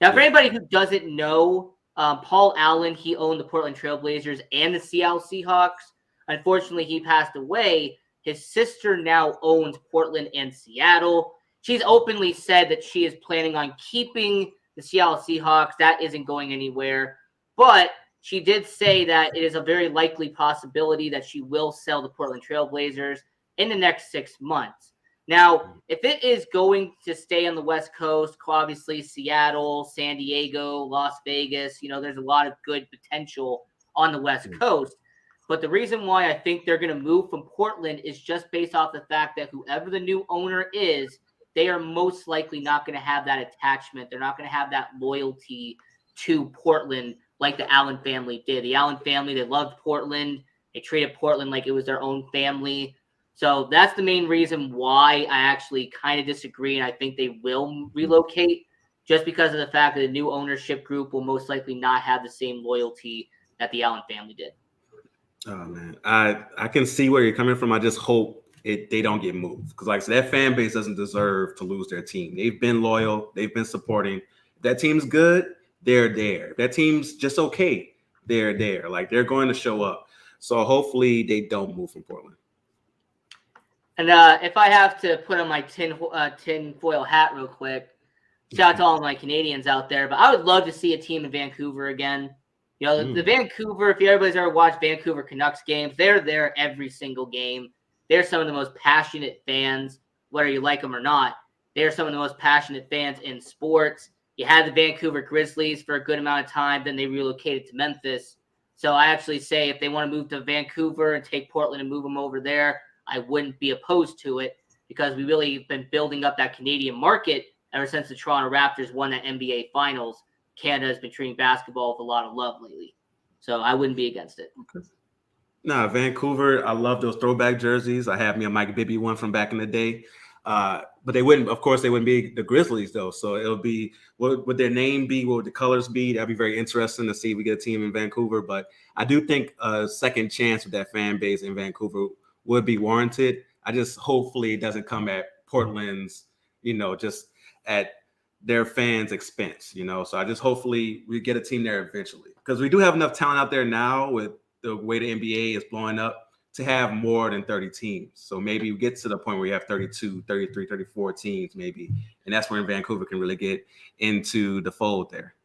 Now, for anybody who doesn't know, Paul Allen, he owned the Portland Trailblazers and the Seattle Seahawks. Unfortunately, he passed away. His sister now owns Portland and Seattle. She's openly said that she is planning on keeping the Seattle Seahawks. That isn't going anywhere. But she did say that it is a very likely possibility that she will sell the Portland Trailblazers in the next 6 months. Now, if it is going to stay on the West Coast, obviously Seattle, San Diego, Las Vegas, there's a lot of good potential on the West Coast. But the reason why I think they're going to move from Portland is just based off the fact that whoever the new owner is, they are most likely not going to have that attachment. They're not going to have that loyalty to Portland like the Allen family did. The Allen family, they loved Portland. They treated Portland like it was their own family. So that's the main reason why I actually kind of disagree, and I think they will relocate just because of the fact that the new ownership group will most likely not have the same loyalty that the Allen family did. Oh, man. I can see where you're coming from. I just hope they don't get moved. Because, like I said, that fan base doesn't deserve to lose their team. They've been loyal. They've been supporting. If that team's good, they're there. If that team's just okay, they're there. Like, they're going to show up. So hopefully they don't move from Portland. And if I have to put on my tinfoil hat real quick, shout out to all my Canadians out there. But I would love to see a team in Vancouver again. The Vancouver, if everybody's ever watched Vancouver Canucks games, they're there every single game. They're some of the most passionate fans, whether you like them or not. They're some of the most passionate fans in sports. You had the Vancouver Grizzlies for a good amount of time. Then they relocated to Memphis. So I actually say if they want to move to Vancouver and take Portland and move them over there, I wouldn't be opposed to it because we really have been building up that Canadian market ever since the Toronto Raptors won that NBA Finals. Canada has been treating basketball with a lot of love lately. So I wouldn't be against it. Okay. Nah, Vancouver, I love those throwback jerseys. I have me a Mike Bibby one from back in the day. But they wouldn't be the Grizzlies, though. So it'll be, what would their name be? What would the colors be? That'd be very interesting to see if we get a team in Vancouver. But I do think a second chance with that fan base in Vancouver would be warranted. I just hopefully it doesn't come at Portland's, just at their fans' expense, So I just hopefully we get a team there eventually. Because we do have enough talent out there now with the way the NBA is blowing up to have more than 30 teams. So maybe we get to the point where we have 32, 33, 34 teams maybe. And that's when Vancouver can really get into the fold there.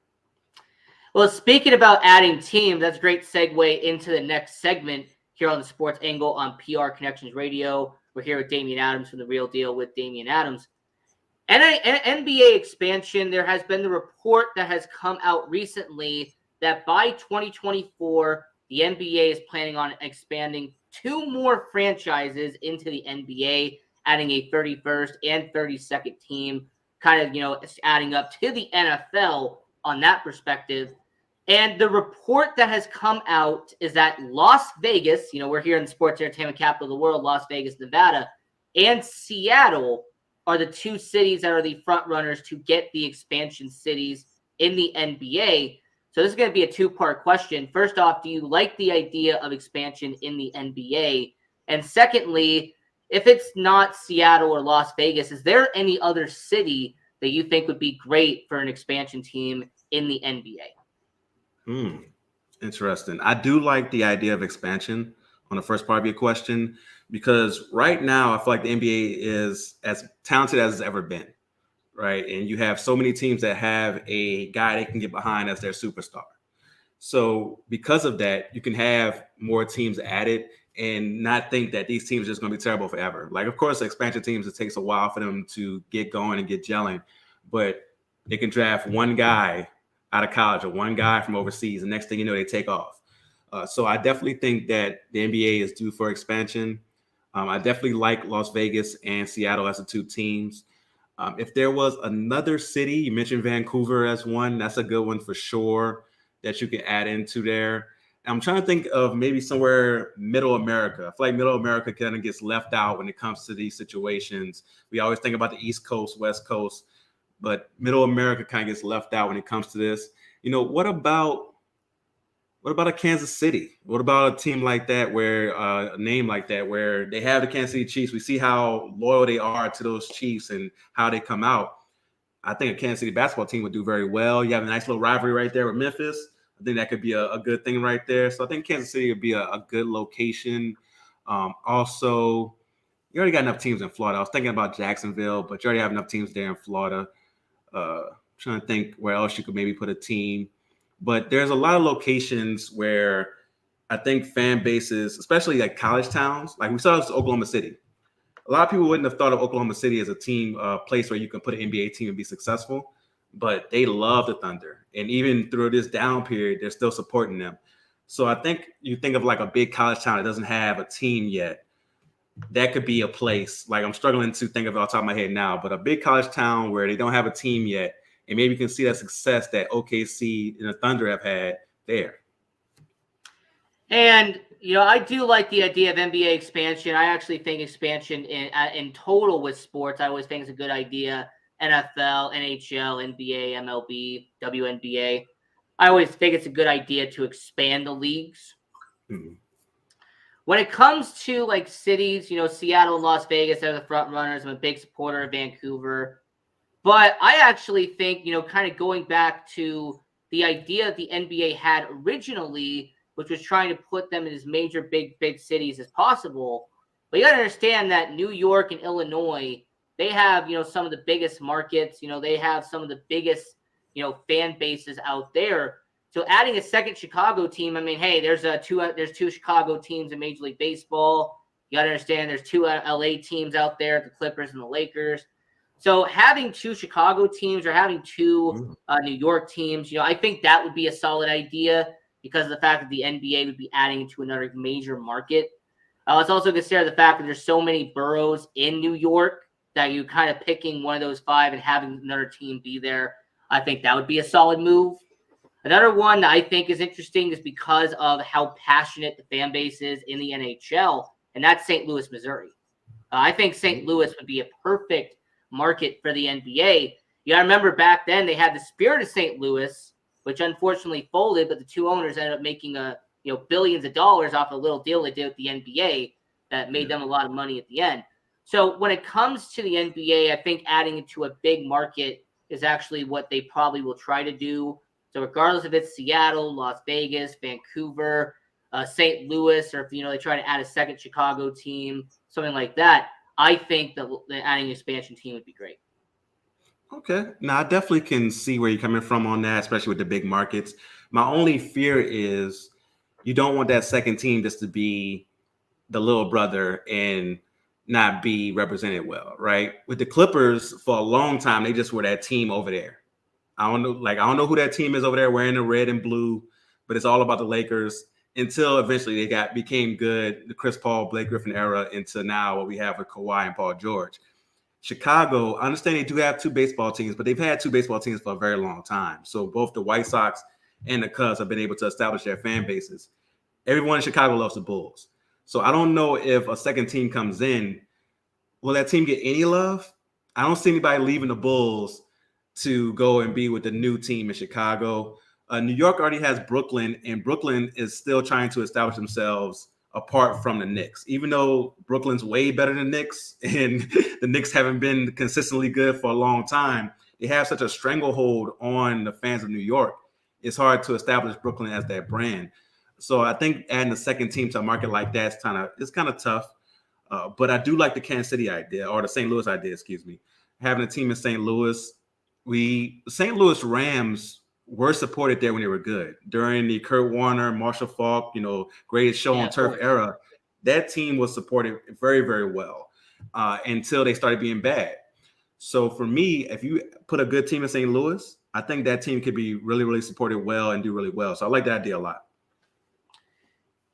Well, speaking about adding teams, that's a great segue into the next segment here on the Sports Angle on PR Connections Radio. We're here with Damian Adams from The Real Deal with Damian Adams. NBA expansion, there has been the report that has come out recently that by 2024, the NBA is planning on expanding 2 more franchises into the NBA, adding a 31st and 32nd team, kind of, adding up to the NFL on that perspective. And the report that has come out is that Las Vegas, we're here in the sports entertainment capital of the world, Las Vegas, Nevada, and Seattle are the 2 cities that are the front runners to get the expansion cities in the NBA. So this is going to be a 2-part question. First off, do you like the idea of expansion in the NBA? And secondly, if it's not Seattle or Las Vegas, is there any other city that you think would be great for an expansion team in the NBA? Interesting. I do like the idea of expansion on the first part of your question, because right now I feel like the NBA is as talented as it's ever been, right? And you have so many teams that have a guy they can get behind as their superstar. So because of that, you can have more teams added and not think that these teams are just going to be terrible forever. Like, of course, expansion teams, it takes a while for them to get going and get gelling, but they can draft one guy out of college or one guy from overseas, and next thing you know, they take off. So I definitely think that the NBA is due for expansion. I definitely like Las Vegas and Seattle as the 2 teams. If there was another city, you mentioned Vancouver as one, that's a good one for sure that you can add into there. And I'm trying to think of maybe somewhere middle America. I feel like middle America kind of gets left out when it comes to these situations. We always think about the East Coast, West Coast, but middle America kind of gets left out when it comes to this. What about a Kansas City? What about a team like that, where a name like that, where they have the Kansas City Chiefs? We see how loyal they are to those Chiefs and how they come out. I think a Kansas City basketball team would do very well. You have a nice little rivalry right there with Memphis. I think that could be a good thing right there. So I think Kansas City would be a good location. Also, you already got enough teams in Florida. I was thinking about Jacksonville, but you already have enough teams there in Florida. Trying to think where else you could maybe put a team. But there's a lot of locations where I think fan bases, especially like college towns, like we saw this in Oklahoma City. A lot of people wouldn't have thought of Oklahoma City as a team, place where you can put an NBA team and be successful, but they love the Thunder. And even through this down period, they're still supporting them. So I think you think of like a big college town that doesn't have a team yet. That could be a place. Like, I'm struggling to think of it off the top of my head now, but a big college town where they don't have a team yet, and maybe you can see that success that OKC and the Thunder have had there. And, I do like the idea of NBA expansion. I actually think expansion in total with sports, I always think is a good idea. NFL, NHL, NBA, MLB, WNBA. I always think it's a good idea to expand the leagues. Mm-hmm. When it comes to like cities, Seattle and Las Vegas are the front runners. I'm a big supporter of Vancouver. But I actually think, kind of going back to the idea that the NBA had originally, which was trying to put them in as major big cities as possible. But you got to understand that New York and Illinois, they have, some of the biggest markets. They have some of the biggest, fan bases out there. So adding a second Chicago team, I mean, hey, there's two Chicago teams in Major League Baseball. You got to understand there's 2 LA teams out there, the Clippers and the Lakers. So having 2 Chicago teams or having 2 New York teams, I think that would be a solid idea because of the fact that the NBA would be adding to another major market. Let's also consider the fact that there's so many boroughs in New York that you kind of picking one of those 5 and having another team be there. I think that would be a solid move. Another one that I think is interesting is because of how passionate the fan base is in the NHL, and that's St. Louis, Missouri. I think St. Louis would be a perfect market for the NBA. You got to remember back then they had the Spirit of St. Louis, which unfortunately folded, but the 2 owners ended up making billions of dollars off a little deal they did with the NBA that made them a lot of money at the end. So when it comes to the NBA, I think adding it to a big market is actually what they probably will try to do. So regardless if it's Seattle, Las Vegas, Vancouver, St. Louis, or if they try to add a second Chicago team, something like that, I think that adding an expansion team would be great. Okay. Now, I definitely can see where you're coming from on that, especially with the big markets. My only fear is you don't want that second team just to be the little brother and not be represented well, right? With the Clippers, for a long time, they just were that team over there. I don't know who that team is over there wearing the red and blue, but it's all about the Lakers until eventually they became good, the Chris Paul, Blake Griffin era, into now what we have with Kawhi and Paul George. Chicago, I understand they do have two baseball teams, but they've had two baseball teams for a very long time. So both the White Sox and the Cubs have been able to establish their fan bases. Everyone in Chicago loves the Bulls. So I don't know if a second team comes in, will that team get any love? I don't see anybody leaving the Bulls to go and be with the new team in Chicago. New York already has Brooklyn, and Brooklyn is still trying to establish themselves apart from the Knicks. Even though Brooklyn's way better than the Knicks, and the Knicks haven't been consistently good for a long time, they have such a stranglehold on the fans of New York. It's hard to establish Brooklyn as that brand. So I think adding a second team to a market like that is kind of tough. But I do like the Kansas City idea, or the St. Louis idea, excuse me. Having a team in St. Louis, St. Louis Rams were supported there when they were good. During the Kurt Warner, Marshall Faulk, greatest show on turf era, that team was supported very, very well until they started being bad. So for me, if you put a good team in St. Louis, I think that team could be really, really supported well and do really well. So I like that idea a lot.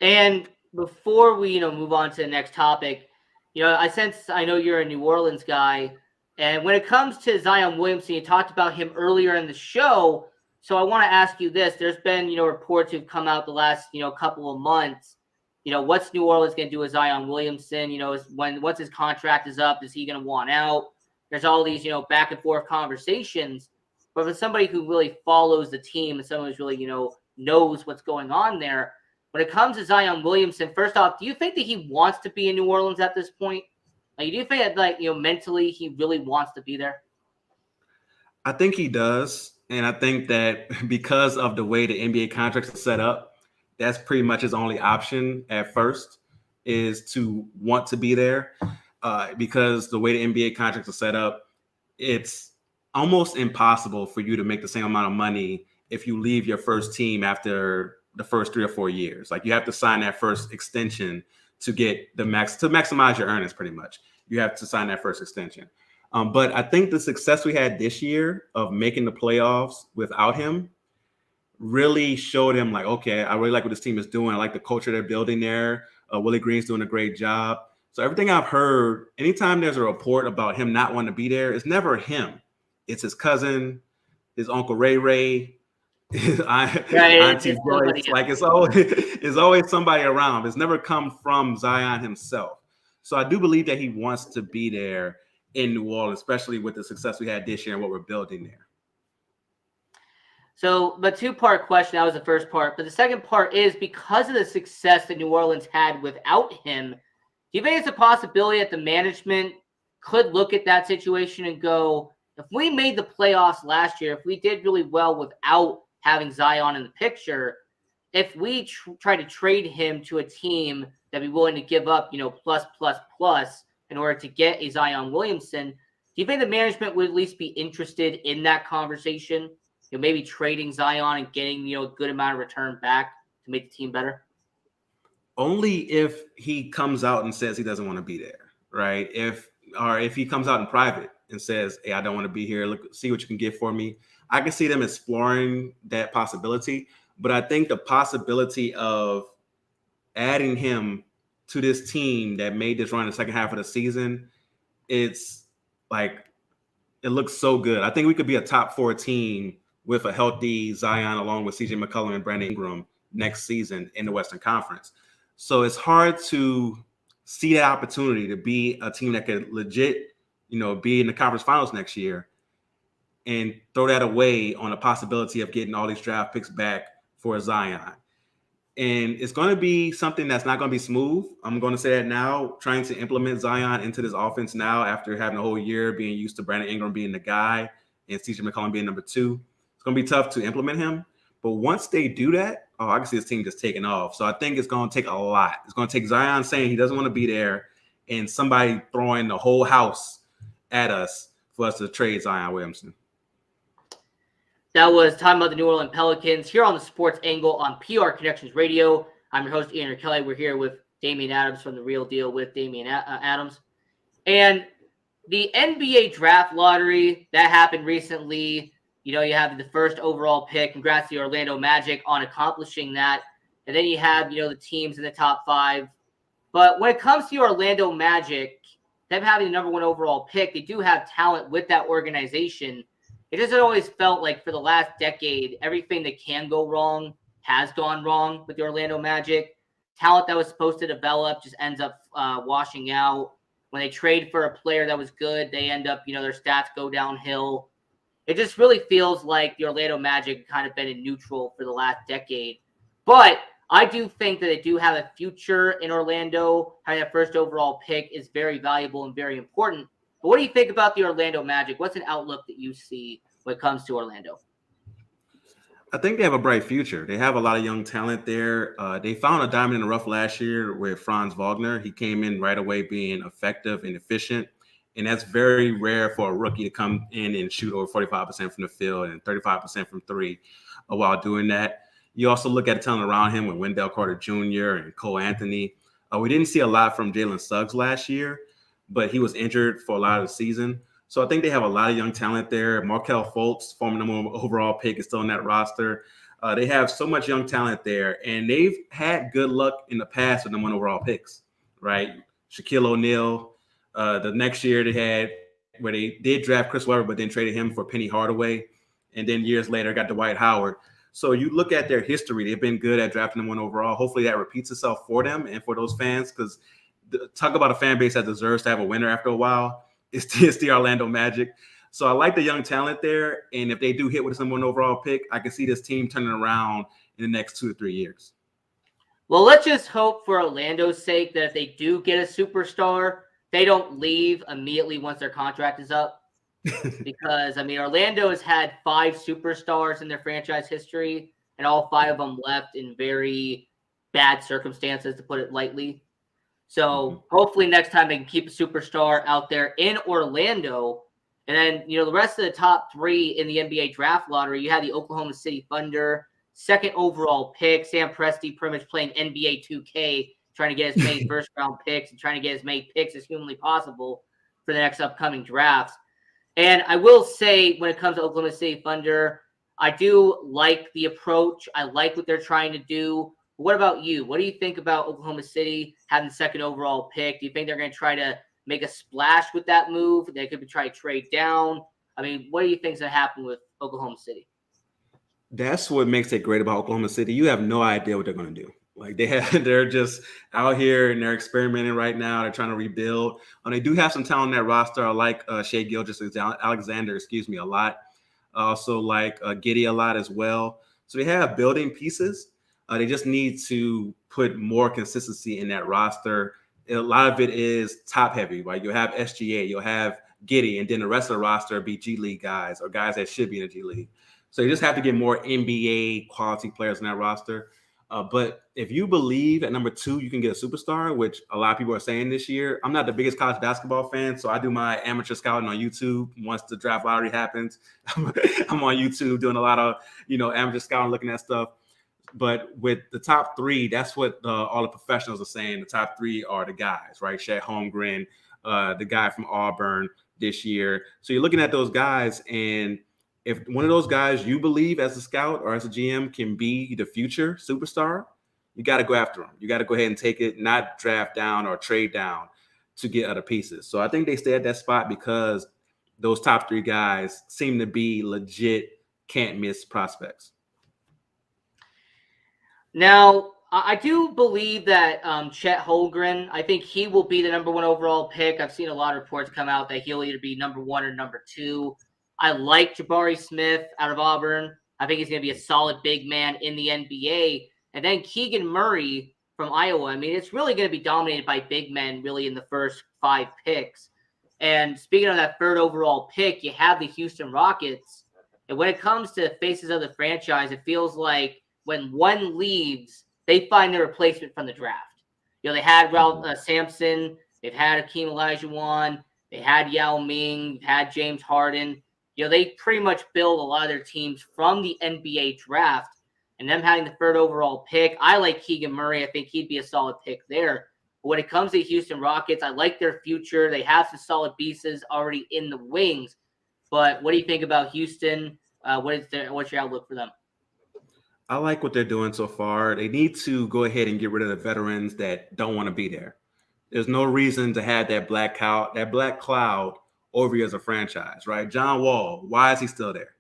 And before we, move on to the next topic, I know you're a New Orleans guy, and when it comes to Zion Williamson, you talked about him earlier in the show. So I want to ask you this: there's been, reports who've come out the last, couple of months. What's New Orleans going to do with Zion Williamson? Once his contract is up, is he going to want out? There's all these, back and forth conversations. But for somebody who really follows the team and someone who's really, knows what's going on there, when it comes to Zion Williamson, first off, do you think that he wants to be in New Orleans at this point? Do you think that, mentally he really wants to be there? I think he does. And I think that because of the way the NBA contracts are set up, that's pretty much his only option at first, is to want to be there. Because the way the NBA contracts are set up, it's almost impossible for you to make the same amount of money if you leave your first team after the first 3 or 4 years. Like, you have to sign that first extension to get to maximize your earnings. Pretty much, you have to sign that first extension. But I think the success we had this year of making the playoffs without him really showed him, like, okay, I really like what this team is doing. I like the culture they're building there. Willie Green's doing a great job. So everything I've heard, anytime there's a report about him not wanting to be there, it's never him. It's his cousin, his Uncle Ray, his Auntie Joyce. Like, it's always somebody around. It's never come from Zion himself. So I do believe that he wants to be there in New Orleans, especially with the success we had this year and what we're building there. So the two-part question, that was the first part. But the second part is, because of the success that New Orleans had without him, do you think it's a possibility that the management could look at that situation and go, if we made the playoffs last year, if we did really well without having Zion in the picture, if we try to trade him to a team that'd be willing to give up, plus in order to get a Zion Williamson, do you think the management would at least be interested in that conversation? Maybe trading Zion and getting, a good amount of return back to make the team better? Only if he comes out and says he doesn't want to be there, right? If he comes out in private and says, hey, I don't want to be here, look, see what you can get for me, I can see them exploring that possibility. But I think the possibility of adding him to this team that made this run in the second half of the season, it's like, it looks so good. I think we could be a top 4 team with a healthy Zion along with CJ McCollum and Brandon Ingram next season in the Western Conference. So it's hard to see that opportunity to be a team that could legit, be in the conference finals next year and throw that away on a possibility of getting all these draft picks back for Zion. And it's going to be something that's not going to be smooth. I'm going to say that now, trying to implement Zion into this offense now after having a whole year being used to Brandon Ingram being the guy and CJ McCollum being number 2. It's going to be tough to implement him. But once they do that, I can see this team just taking off. So I think it's going to take a lot. It's going to take Zion saying he doesn't want to be there and somebody throwing the whole house at us for us to trade Zion Williamson. That was talking about the New Orleans Pelicans here on the Sports Angle on PR Connections Radio. I'm your host, Ian Kelly. We're here with Damian Adams from The Real Deal with Damian Adams. And the NBA draft lottery that happened recently, you have the first overall pick. Congrats to the Orlando Magic on accomplishing that. And then you have, the teams in the top 5. But when it comes to the Orlando Magic, them having the number 1 overall pick, they do have talent with that organization. It just always felt like for the last decade, everything that can go wrong has gone wrong with the Orlando Magic. Talent that was supposed to develop just ends up washing out. When they trade for a player that was good, they end up, their stats go downhill. It just really feels like the Orlando Magic kind of been in neutral for the last decade. But I do think that they do have a future in Orlando. Having that first overall pick is very valuable and very important. But what do you think about the Orlando Magic? What's an outlook that you see when it comes to Orlando? I think they have a bright future. They have a lot of young talent there. They found a diamond in the rough last year with Franz Wagner. He came in right away being effective and efficient. And that's very rare for a rookie to come in and shoot over 45% from the field and 35% from 3 while doing that. You also look at the talent around him with Wendell Carter Jr. and Cole Anthony. We didn't see a lot from Jalen Suggs last year, but he was injured for a lot of the season. So I think they have a lot of young talent there. Markelle Fultz, former number 1 overall pick, is still on that roster. They have so much young talent there, and they've had good luck in the past with number 1 overall picks, right? Shaquille O'Neal. The next year they had where they did draft Chris Webber, but then traded him for Penny Hardaway. And then years later got Dwight Howard. So you look at their history, they've been good at drafting them 1 overall. Hopefully that repeats itself for them and for those fans, because talk about a fan base that deserves to have a winner after a while. It's the Orlando Magic. So I like the young talent there. And if they do hit with a number 1 overall pick, I can see this team turning around in the next 2 to 3 years. Well, let's just hope for Orlando's sake that if they do get a superstar, they don't leave immediately once their contract is up. Because, Orlando has had 5 superstars in their franchise history, and all 5 of them left in very bad circumstances, to put it lightly. So hopefully next time they can keep a superstar out there in Orlando. And then, the rest of the top 3 in the NBA draft lottery, you had the Oklahoma City Thunder, 2nd overall pick, Sam Presti pretty much playing NBA 2K, trying to get as many first-round picks and trying to get as many picks as humanly possible for the next upcoming drafts. And I will say, when it comes to Oklahoma City Thunder, I do like the approach. I like what they're trying to do. What about you? What do you think about Oklahoma City having the 2nd overall pick? Do you think they're going to try to make a splash with that move? They could try to trade down. What do you think is going to happen with Oklahoma City? That's what makes it great about Oklahoma City. You have no idea what they're going to do. Like they're just out here and they're experimenting right now. They're trying to rebuild. They do have some talent on that roster. I like Shea Gilgeous-Alexander, a lot. Also like Giddey a lot as well. So they have building pieces. They just need to put more consistency in that roster. A lot of it is top heavy, right? You'll have SGA, you'll have Giddey, and then the rest of the roster be G League guys or guys that should be in the G League. So you just have to get more NBA quality players in that roster. But if you believe at number 2, you can get a superstar, which a lot of people are saying this year. I'm not the biggest college basketball fan, so I do my amateur scouting on YouTube. Once the draft lottery happens, I'm on YouTube doing a lot of, amateur scouting, looking at stuff. But with the top 3, that's what all the professionals are saying. The top 3 are the guys, right? Chet Holmgren, the guy from Auburn this year. So you're looking at those guys, and if one of those guys you believe as a scout or as a GM can be the future superstar, you got to go after them. You got to go ahead and take it, not draft down or trade down to get other pieces. So I think they stay at that spot because those top 3 guys seem to be legit can't miss prospects. Now, I do believe that Chet Holmgren, I think he will be the number 1 overall pick. I've seen a lot of reports come out that he'll either be number 1 or number 2. I like Jabari Smith out of Auburn. I think he's going to be a solid big man in the NBA. And then Keegan Murray from Iowa. It's really going to be dominated by big men really in the first 5 picks. And speaking of that 3rd overall pick, you have the Houston Rockets. And when it comes to faces of the franchise, it feels like when one leaves, they find their replacement from the draft. They had Ralph Sampson. They've had Hakeem Olajuwon. They had Yao Ming. They've had James Harden. They pretty much build a lot of their teams from the NBA draft, and them having the 3rd overall pick. I like Keegan Murray. I think he'd be a solid pick there. But when it comes to Houston Rockets, I like their future. They have some solid pieces already in the wings. But what do you think about Houston? What's your outlook for them? I like what they're doing so far. They need to go ahead and get rid of the veterans that don't want to be there. There's no reason to have that black cloud over you as a franchise, right? John Wall, why is he still there?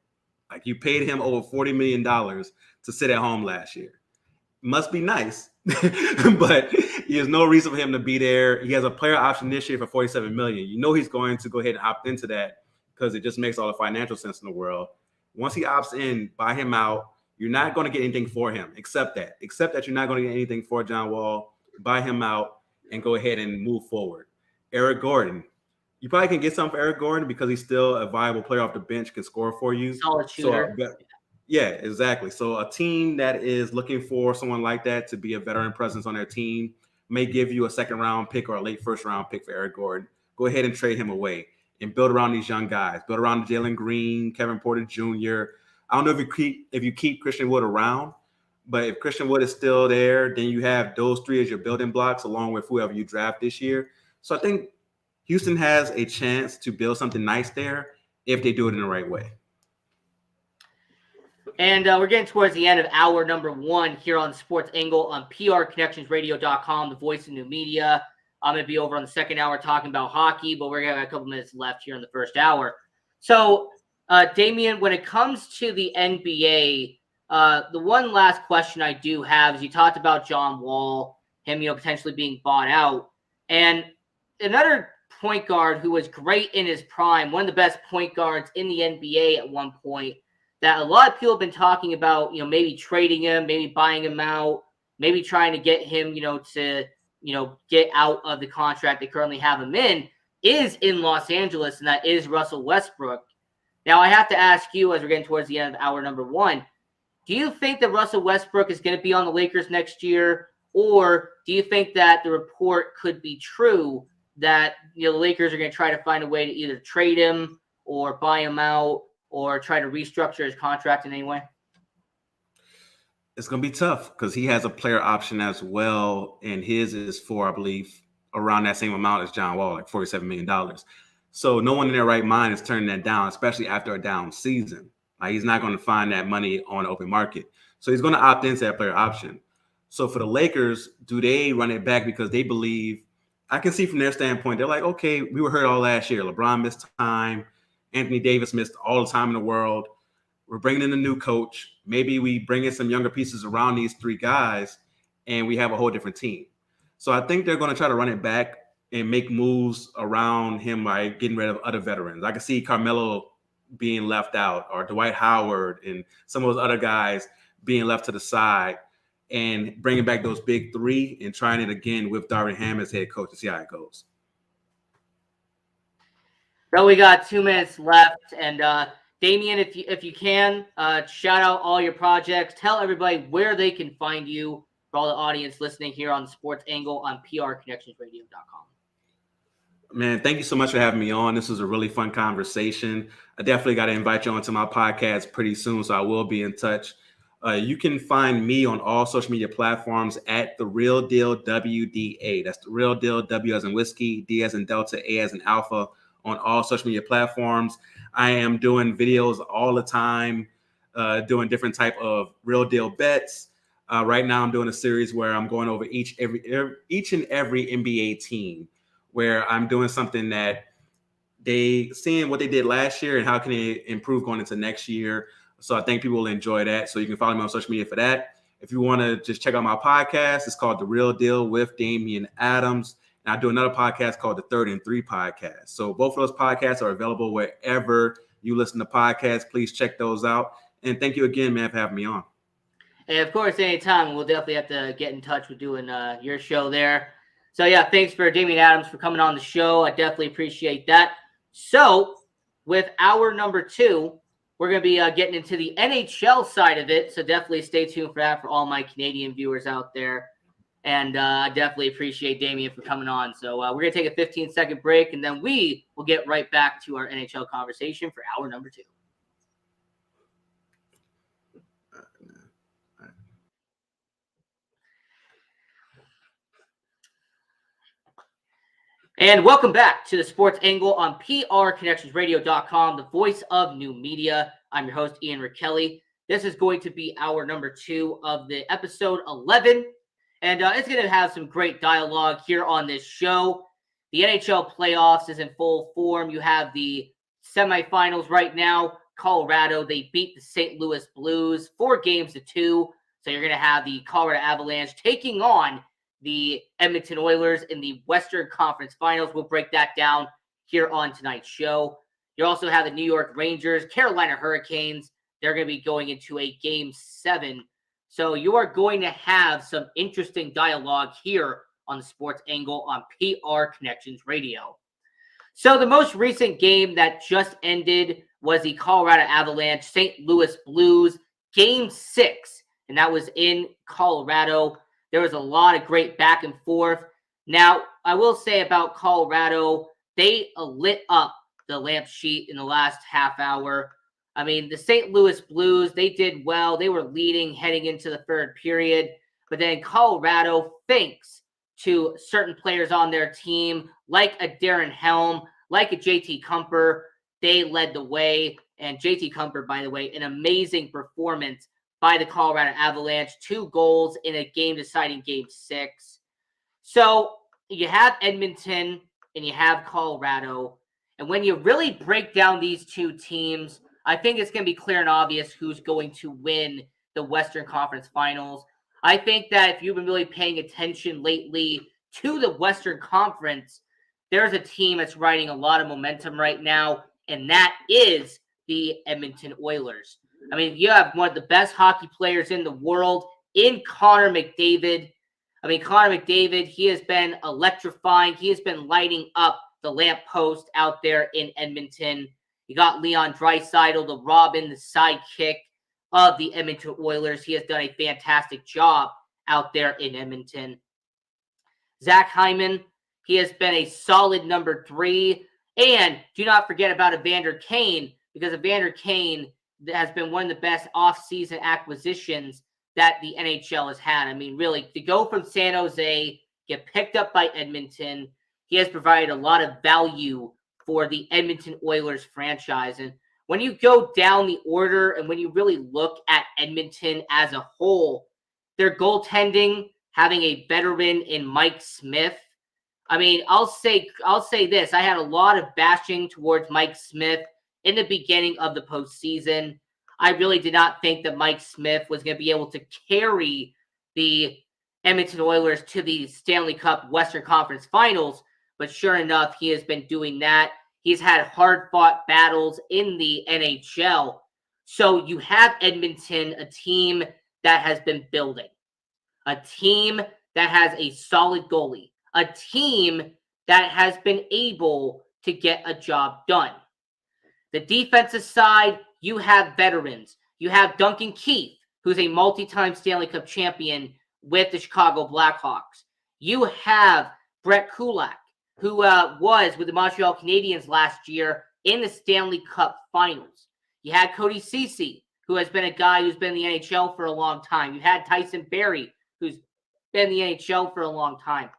Like, you paid him over $40 million to sit at home last year. Must be nice, but there's no reason for him to be there. He has a player option this year for $47 million. You know he's going to go ahead and opt into that because it just makes all the financial sense in the world. Once he opts in, buy him out. You're not going to get anything for him. Accept that. Accept that you're not going to get anything for John Wall. Buy him out and go ahead and move forward. Eric Gordon. You probably can get something for Eric Gordon because he's still a viable player off the bench, can score for you. Solid shooter. So, yeah, exactly. So a team that is looking for someone like that to be a veteran presence on their team may give you a second round pick or a late first round pick for Eric Gordon. Go ahead and trade him away and build around these young guys. Build around Jalen Green, Kevin Porter Jr. I don't know if you keep Christian Wood around, but if Christian Wood is still there, then you have those three as your building blocks along with whoever you draft this year. So I think Houston has a chance to build something nice there if they do it in the right way. And we're getting towards the end of hour number 1 here on Sports Angle on PRConnectionsRadio.com, the voice of new media. I'm going to be over on the second hour talking about hockey, but we're going to have a couple minutes left here in the first hour. So, Damian, when it comes to the NBA, the one last question I do have is you talked about John Wall, him, potentially being bought out. And another point guard who was great in his prime, one of the best point guards in the NBA at one point, that a lot of people have been talking about, maybe trading him, maybe buying him out, maybe trying to get him, to, get out of the contract they currently have him is in Los Angeles, and that is Russell Westbrook. Now, I have to ask you, as we're getting towards the end of hour number 1, do you think that Russell Westbrook is going to be on the Lakers next year, or do you think that the report could be true that the Lakers are going to try to find a way to either trade him or buy him out, or try to restructure his contract in any way? It's going to be tough because he has a player option as well, and his is for, I believe, around that same amount as John Wall, like $47 million. So no one in their right mind is turning that down, especially after a down season. Like, he's not going to find that money on the open market. So he's going to opt into that player option. So for the Lakers, do they run it back because they believe, I can see from their standpoint, they're like, okay, we were hurt all last year. LeBron missed time. Anthony Davis missed all the time in the world. We're bringing in a new coach. Maybe we bring in some younger pieces around these three guys, and we have a whole different team. So I think they're going to try to run it back and make moves around him by getting rid of other veterans. I can see Carmelo being left out, or Dwight Howard and some of those other guys being left to the side, and bringing back those big three and trying it again with Darvin Ham as head coach to see how it goes. So we got 2 minutes left, and Damian, if you can, shout out all your projects. Tell everybody where they can find you for all the audience listening here on Sports Angle on PRConnectionsRadio.com. Man, thank you so much for having me on. This was a really fun conversation. I definitely got to invite you onto my podcast pretty soon, so I will be in touch. You can find me on all social media platforms at The Real Deal WDA. That's The Real Deal, W as in whiskey, D as in Delta, A as in alpha, on all social media platforms. I am doing videos all the time, doing different type of real deal bets. Right now, I'm doing a series where I'm going over each and every NBA team, where I'm doing something that seeing what they did last year and how can they improve going into next year. So I think people will enjoy that. So you can follow me on social media for that. If you want to just check out my podcast, it's called The Real Deal with Damian Adams. And I do another podcast called the 3rd and 3 podcast. So both of those podcasts are available wherever you listen to podcasts. Please check those out. And thank you again, man, for having me on. And of course, anytime, we'll definitely have to get in touch with doing your show there. So yeah, thanks for Damian Adams for coming on the show. I definitely appreciate that. So with hour number 2, we're going to be getting into the NHL side of it. So definitely stay tuned for that for all my Canadian viewers out there. And I definitely appreciate Damian for coming on. So we're going to take a 15-second break, and then we will get right back to our NHL conversation for hour number 2. And welcome back to the Sports Angle on PRConnectionsRadio.com, the voice of new media. I'm your host, Ian Rickelli. This is going to be our number 2 of the episode 11. And it's going to have some great dialogue here on this show. The NHL playoffs is in full form. You have the semifinals right now. Colorado, they beat the St. Louis Blues 4-2. So you're going to have the Colorado Avalanche taking on the Edmonton Oilers in the Western Conference Finals. We'll break that down here on tonight's show. You also have the New York Rangers, Carolina Hurricanes. They're going to be going into a Game 7. So you are going to have some interesting dialogue here on the Sports Angle on PR Connections Radio. So the most recent game that just ended was the Colorado Avalanche, St. Louis Blues, Game 6. And that was in Colorado. There was a lot of great back and forth. Now, I will say about Colorado, they lit up the lamp sheet in the last half hour. I mean, the St. Louis Blues, they did well. They were leading heading into the third period. But then Colorado, thanks to certain players on their team, like a Darren Helm, like a JT Kumper, they led the way. And JT Kumper, by the way, an amazing performance by the Colorado Avalanche, 2 goals in a game-deciding Game 6. So you have Edmonton and you have Colorado. And when you really break down these two teams, I think it's going to be clear and obvious who's going to win the Western Conference Finals. I think that if you've been really paying attention lately to the Western Conference, there's a team that's riding a lot of momentum right now, and that is the Edmonton Oilers. I mean, you have one of the best hockey players in the world in Connor McDavid. I mean, Connor McDavid, he has been electrifying. He has been lighting up the lamppost out there in Edmonton. You got Leon Draisaitl, the Robin, the sidekick of the Edmonton Oilers. He has done a fantastic job out there in Edmonton. Zach Hyman, he has been a solid number 3. And do not forget about Evander Kane, because Evander Kane has been one of the best off-season acquisitions that the NHL has had. I mean, really, to go from San Jose, get picked up by Edmonton, he has provided a lot of value for the Edmonton Oilers franchise. And when you go down the order and when you really look at Edmonton as a whole, their goaltending, having a veteran in Mike Smith. I mean, I'll say this. I had a lot of bashing towards Mike Smith in the beginning of the postseason. I really did not think that Mike Smith was going to be able to carry the Edmonton Oilers to the Stanley Cup Western Conference Finals, but sure enough, he has been doing that. He's had hard-fought battles in the NHL. So you have Edmonton, a team that has been building, a team that has a solid goalie, a team that has been able to get a job done. The defensive side, you have veterans. You have Duncan Keith, who's a multi-time Stanley Cup champion with the Chicago Blackhawks. You have Brett Kulak, who was with the Montreal Canadiens last year in the Stanley Cup Finals. You had Cody Ceci, who has been a guy who's been in the NHL for a long time. You had Tyson Barrie, who's been in the NHL for a long time.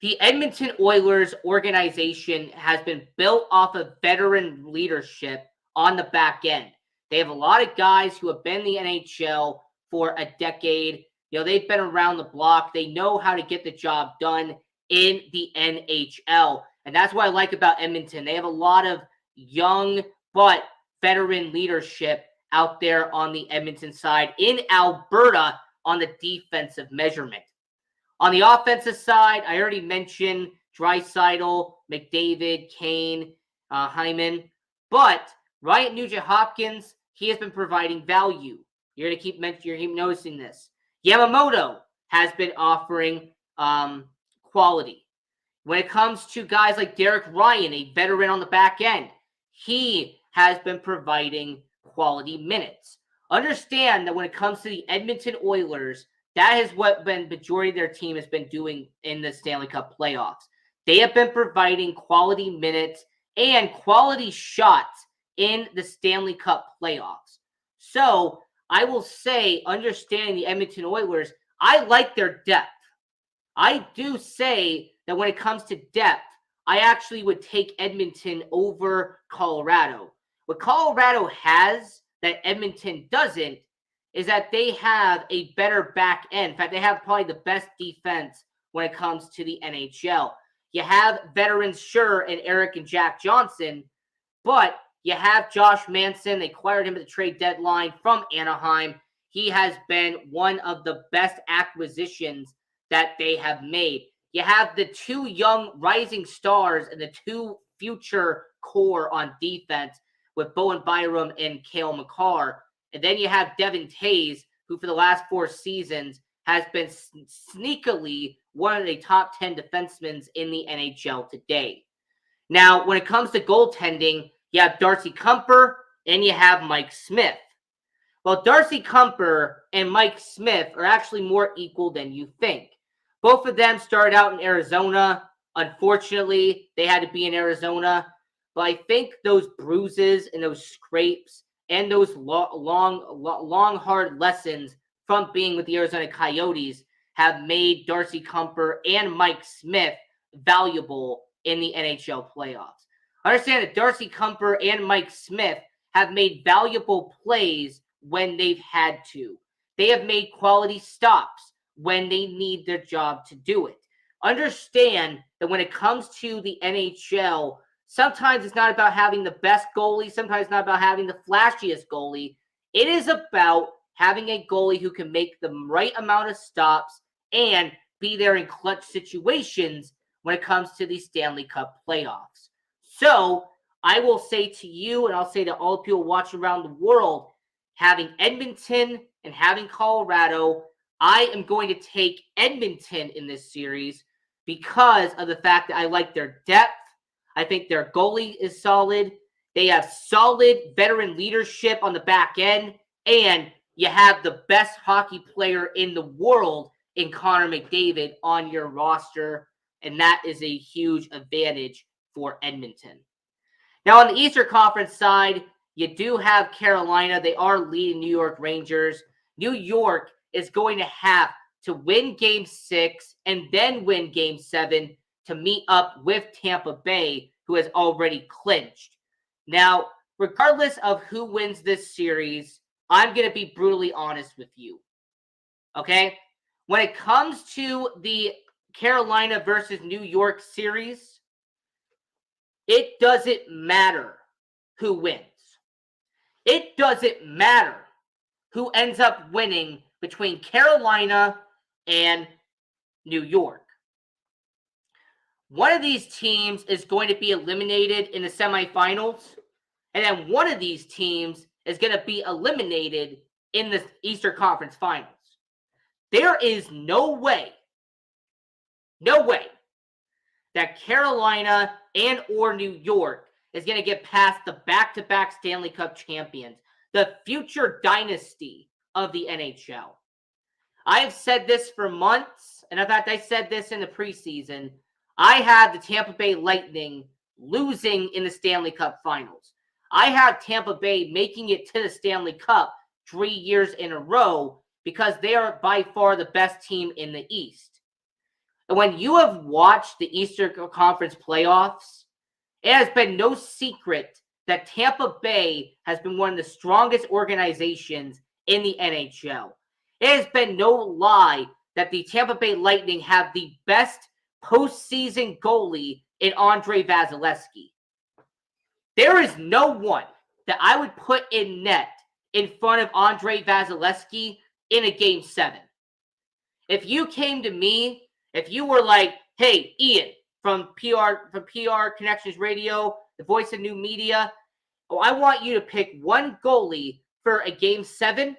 The Edmonton Oilers organization has been built off of veteran leadership on the back end. They have a lot of guys who have been in the NHL for a decade. You know, they've been around the block. They know how to get the job done in the NHL. And that's what I like about Edmonton. They have a lot of young but veteran leadership out there on the Edmonton side. In Alberta, on the defensive measurement. On the offensive side, I already mentioned Draisaitl, McDavid, Kane, Hyman. But Ryan Nugent-Hopkins, he has been providing value. You're going to keep noticing this. Yamamoto has been offering quality. When it comes to guys like Derek Ryan, a veteran on the back end, he has been providing quality minutes. Understand that when it comes to the Edmonton Oilers, that is what the majority of their team has been doing in the Stanley Cup playoffs. They have been providing quality minutes and quality shots in the Stanley Cup playoffs. So I will say, understanding the Edmonton Oilers, I like their depth. I do say that when it comes to depth, I actually would take Edmonton over Colorado. What Colorado has that Edmonton doesn't is that they have a better back end. In fact, they have probably the best defense when it comes to the NHL. You have veterans, sure, and Eric and Jack Johnson, but you have Josh Manson. They acquired him at the trade deadline from Anaheim. He has been one of the best acquisitions that they have made. You have the two young rising stars and the two future core on defense with Bowen Byram and Cale Makar. And then you have Devin Tays, who for the last 4 seasons has been sneakily one of the top 10 defensemen in the NHL today. Now, when it comes to goaltending, you have Darcy Kuemper and you have Mike Smith. Well, Darcy Kuemper and Mike Smith are actually more equal than you think. Both of them started out in Arizona. Unfortunately, they had to be in Arizona. But I think those bruises and those scrapes and those long, hard lessons from being with the Arizona Coyotes have made Darcy Kuemper and Mike Smith valuable in the NHL playoffs. Understand that Darcy Kuemper and Mike Smith have made valuable plays when they've had to. They have made quality stops when they need their job to do it. Understand that when it comes to the NHL, sometimes it's not about having the best goalie. Sometimes it's not about having the flashiest goalie. It is about having a goalie who can make the right amount of stops and be there in clutch situations when it comes to the Stanley Cup playoffs. So I will say to you, and I'll say to all people watching around the world, having Edmonton and having Colorado, I am going to take Edmonton in this series because of the fact that I like their depth. I think their goalie is solid. They have solid veteran leadership on the back end, and you have the best hockey player in the world in Connor McDavid on your roster, and that is a huge advantage for Edmonton. Now, on the Eastern Conference side, you do have Carolina. They are leading New York Rangers. New York is going to have to win Game 6 and then win Game 7 to meet up with Tampa Bay, who has already clinched. Now, regardless of who wins this series, I'm going to be brutally honest with you. Okay? When it comes to the Carolina versus New York series, it doesn't matter who wins. It doesn't matter who ends up winning between Carolina and New York. One of these teams is going to be eliminated in the semifinals, and then one of these teams is going to be eliminated in the Eastern Conference Finals. There is no way that Carolina and or New York is going to get past the back-to-back Stanley Cup champions, the future dynasty of the NHL. I have said this for months, and in fact, I said this in the preseason. I have the Tampa Bay Lightning losing in the Stanley Cup Finals. I have Tampa Bay making it to the Stanley Cup 3 years in a row because they are by far the best team in the East. And when you have watched the Eastern Conference playoffs, it has been no secret that Tampa Bay has been one of the strongest organizations in the NHL. It has been no lie that the Tampa Bay Lightning have the best postseason goalie in Andre Vasilevsky. There is no one that I would put in net in front of Andre Vasilevsky in a Game 7. If you came to me, if you were like, hey, Ian, from PR Connections Radio, the voice of new media, I want you to pick one goalie for a Game 7,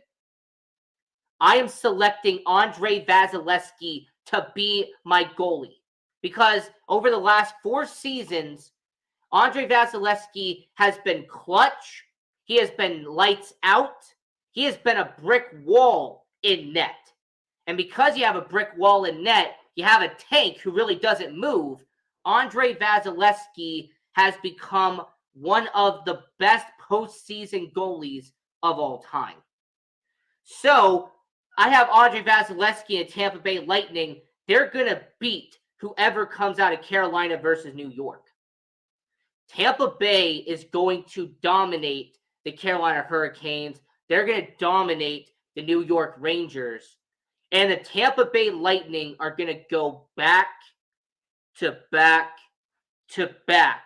I am selecting Andre Vasilevsky to be my goalie. Because over the last 4 seasons, Andre Vasilevsky has been clutch. He has been lights out. He has been a brick wall in net. And because you have a brick wall in net, you have a tank who really doesn't move. Andre Vasilevsky has become one of the best postseason goalies of all time. So I have Andre Vasilevsky and Tampa Bay Lightning they're going to beat whoever comes out of Carolina versus New York. Tampa Bay is going to dominate the Carolina Hurricanes. They're going to dominate the New York Rangers. And the Tampa Bay Lightning are going to go back to back to back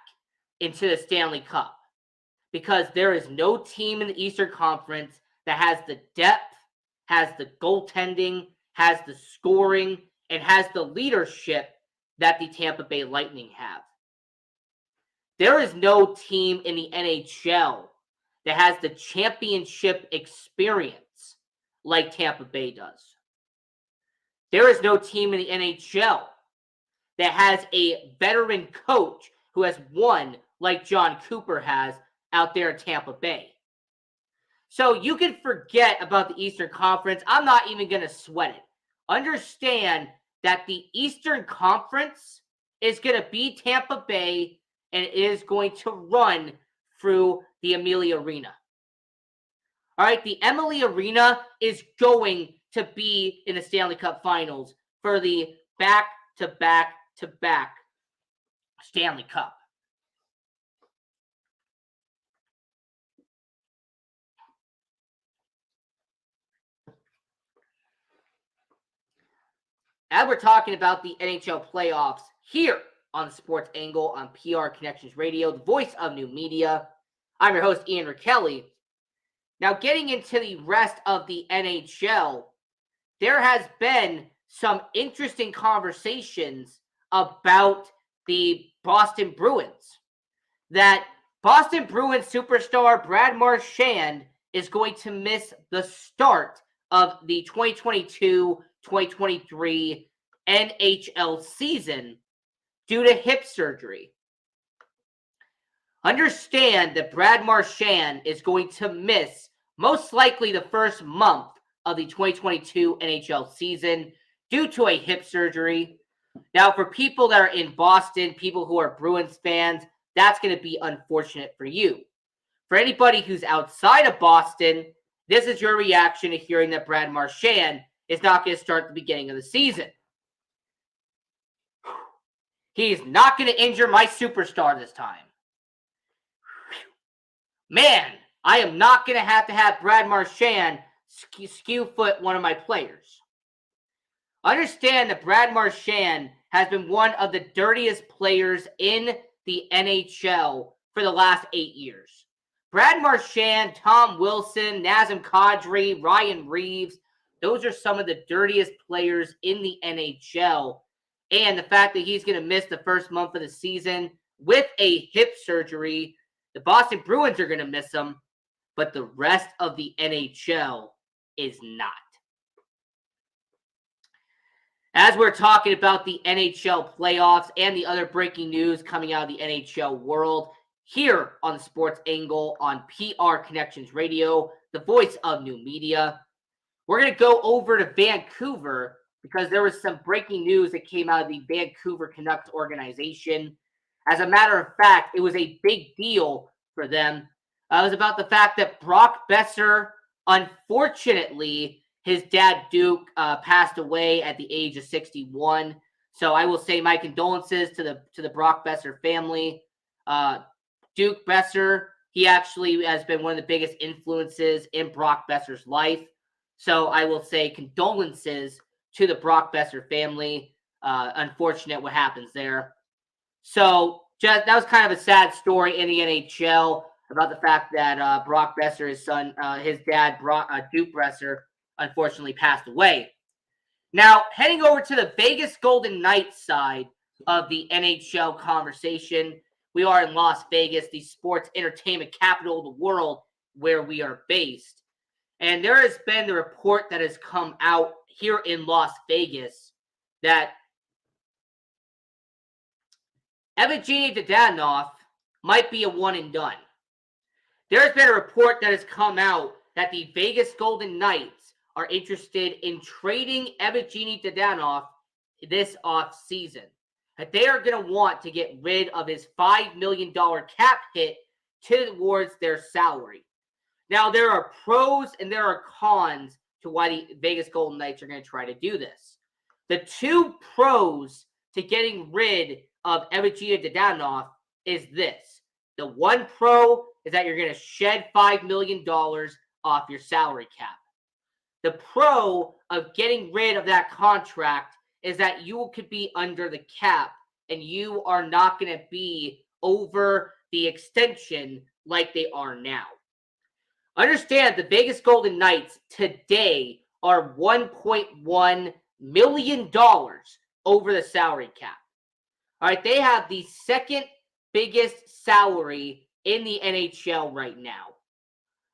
into the Stanley Cup. Because there is no team in the Eastern Conference that has the depth, has the goaltending, has the scoring, and has the leadership that the Tampa Bay Lightning have. There is no team in the NHL that has the championship experience like Tampa Bay does. There is no team in the NHL that has a veteran coach who has won like John Cooper has out there in Tampa Bay. So you can forget about the Eastern Conference. I'm not even going to sweat it. Understand that the Eastern Conference is going to be Tampa Bay and is going to run through the Amalie Arena. All right, the Amalie Arena is going to be in the Stanley Cup Finals for the back-to-back-to-back Stanley Cup. As we're talking about the NHL playoffs here on the Sports Angle on PR Connections Radio, the voice of new media, I'm your host, Ian Rakelli. Now, getting into the rest of the NHL, there has been some interesting conversations about the Boston Bruins. That Boston Bruins superstar Brad Marchand is going to miss the start of the 2022-2023 NHL season due to hip surgery. Understand that Brad Marchand is going to miss most likely the first month of the 2022 NHL season due to a hip surgery. Now, for people that are in Boston, people who are Bruins fans, that's going to be unfortunate for you. For anybody who's outside of Boston, this is your reaction to hearing that Brad Marchand is not going to start at the beginning of the season. He's not going to injure my superstar this time. Man, I am not going to have Brad Marchand skew foot one of my players. Understand that Brad Marchand has been one of the dirtiest players in the NHL for the last 8 years. Brad Marchand, Tom Wilson, Nazem Kadri, Ryan Reeves, those are some of the dirtiest players in the NHL. And the fact that he's going to miss the first month of the season with a hip surgery, the Boston Bruins are going to miss him, but the rest of the NHL is not. As we're talking about the NHL playoffs and the other breaking news coming out of the NHL world, here on the Sports Angle on PR Connections Radio, the voice of new media, we're going to go over to Vancouver because there was some breaking news that came out of the Vancouver Canucks organization. As a matter of fact, it was a big deal for them. It was about the fact that Brock Besser, unfortunately, his dad, Duke, passed away at the age of 61. So I will say my condolences to the Brock Besser family. Duke Besser, he actually has been one of the biggest influences in Brock Besser's life. So I will say condolences to the Brock Besser family. Unfortunate what happens there. So that was kind of a sad story in the NHL about the fact that Brock Besser, his son, his dad, Duke Besser, unfortunately passed away. Now, heading over to the Vegas Golden Knights side of the NHL conversation, we are in Las Vegas, the sports entertainment capital of the world where we are based. And there has been the report that has come out here in Las Vegas that Evgeny Dadonov might be a one and done. There has been a report that has come out that the Vegas Golden Knights are interested in trading Evgeny Dadonov this offseason. That they are going to want to get rid of his $5 million cap hit towards their salary. Now, there are pros and there are cons to why the Vegas Golden Knights are going to try to do this. The two pros to getting rid of Evgeny Dadonov is this. The one pro is that you're going to shed $5 million off your salary cap. The pro of getting rid of that contract is that you could be under the cap and you are not going to be over the extension like they are now. Understand the Vegas Golden Knights today are $1.1 million over the salary cap. All right, they have the second biggest salary in the NHL right now.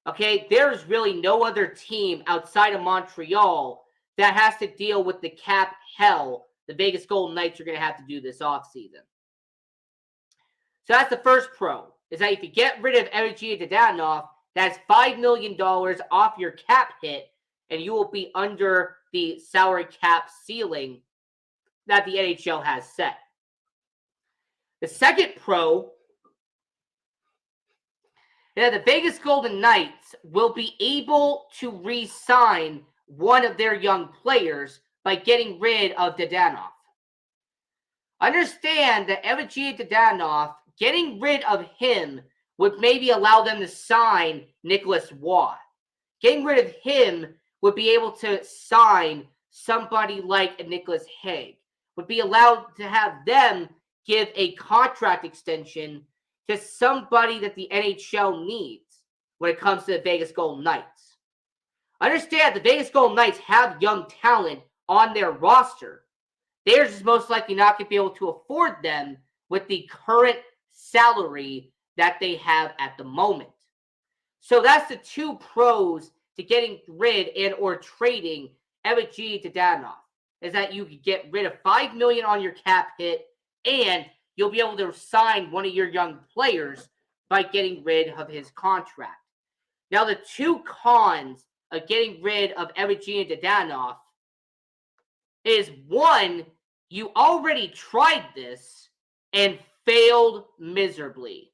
Okay, there's really no other team outside of Montreal that has to deal with the cap hell the Vegas Golden Knights are going to have to do this offseason. So that's the first pro, is that if you get rid of Evgeny Dadonov, that's $5 million off your cap hit, and you will be under the salary cap ceiling that the NHL has set. The second pro is that the Vegas Golden Knights will be able to re-sign one of their young players by getting rid of Dadonov. Understand that Evgeny Dadonov, getting rid of him would maybe allow them to sign Nicholas Waugh. Getting rid of him would be able to sign somebody like a Nicholas Hague. Would be allowed to have them give a contract extension to somebody that the NHL needs when it comes to the Vegas Golden Knights. Understand the Vegas Golden Knights have young talent on their roster. They're just most likely not going to be able to afford them with the current salary that they have at the moment. So that's the two pros to getting rid and or trading Evgeny Dadonov, is that you could get rid of $5 million on your cap hit, and you'll be able to sign one of your young players by getting rid of his contract. Now, the two cons of getting rid of Evgeny Dadonov is, one, you already tried this and failed miserably.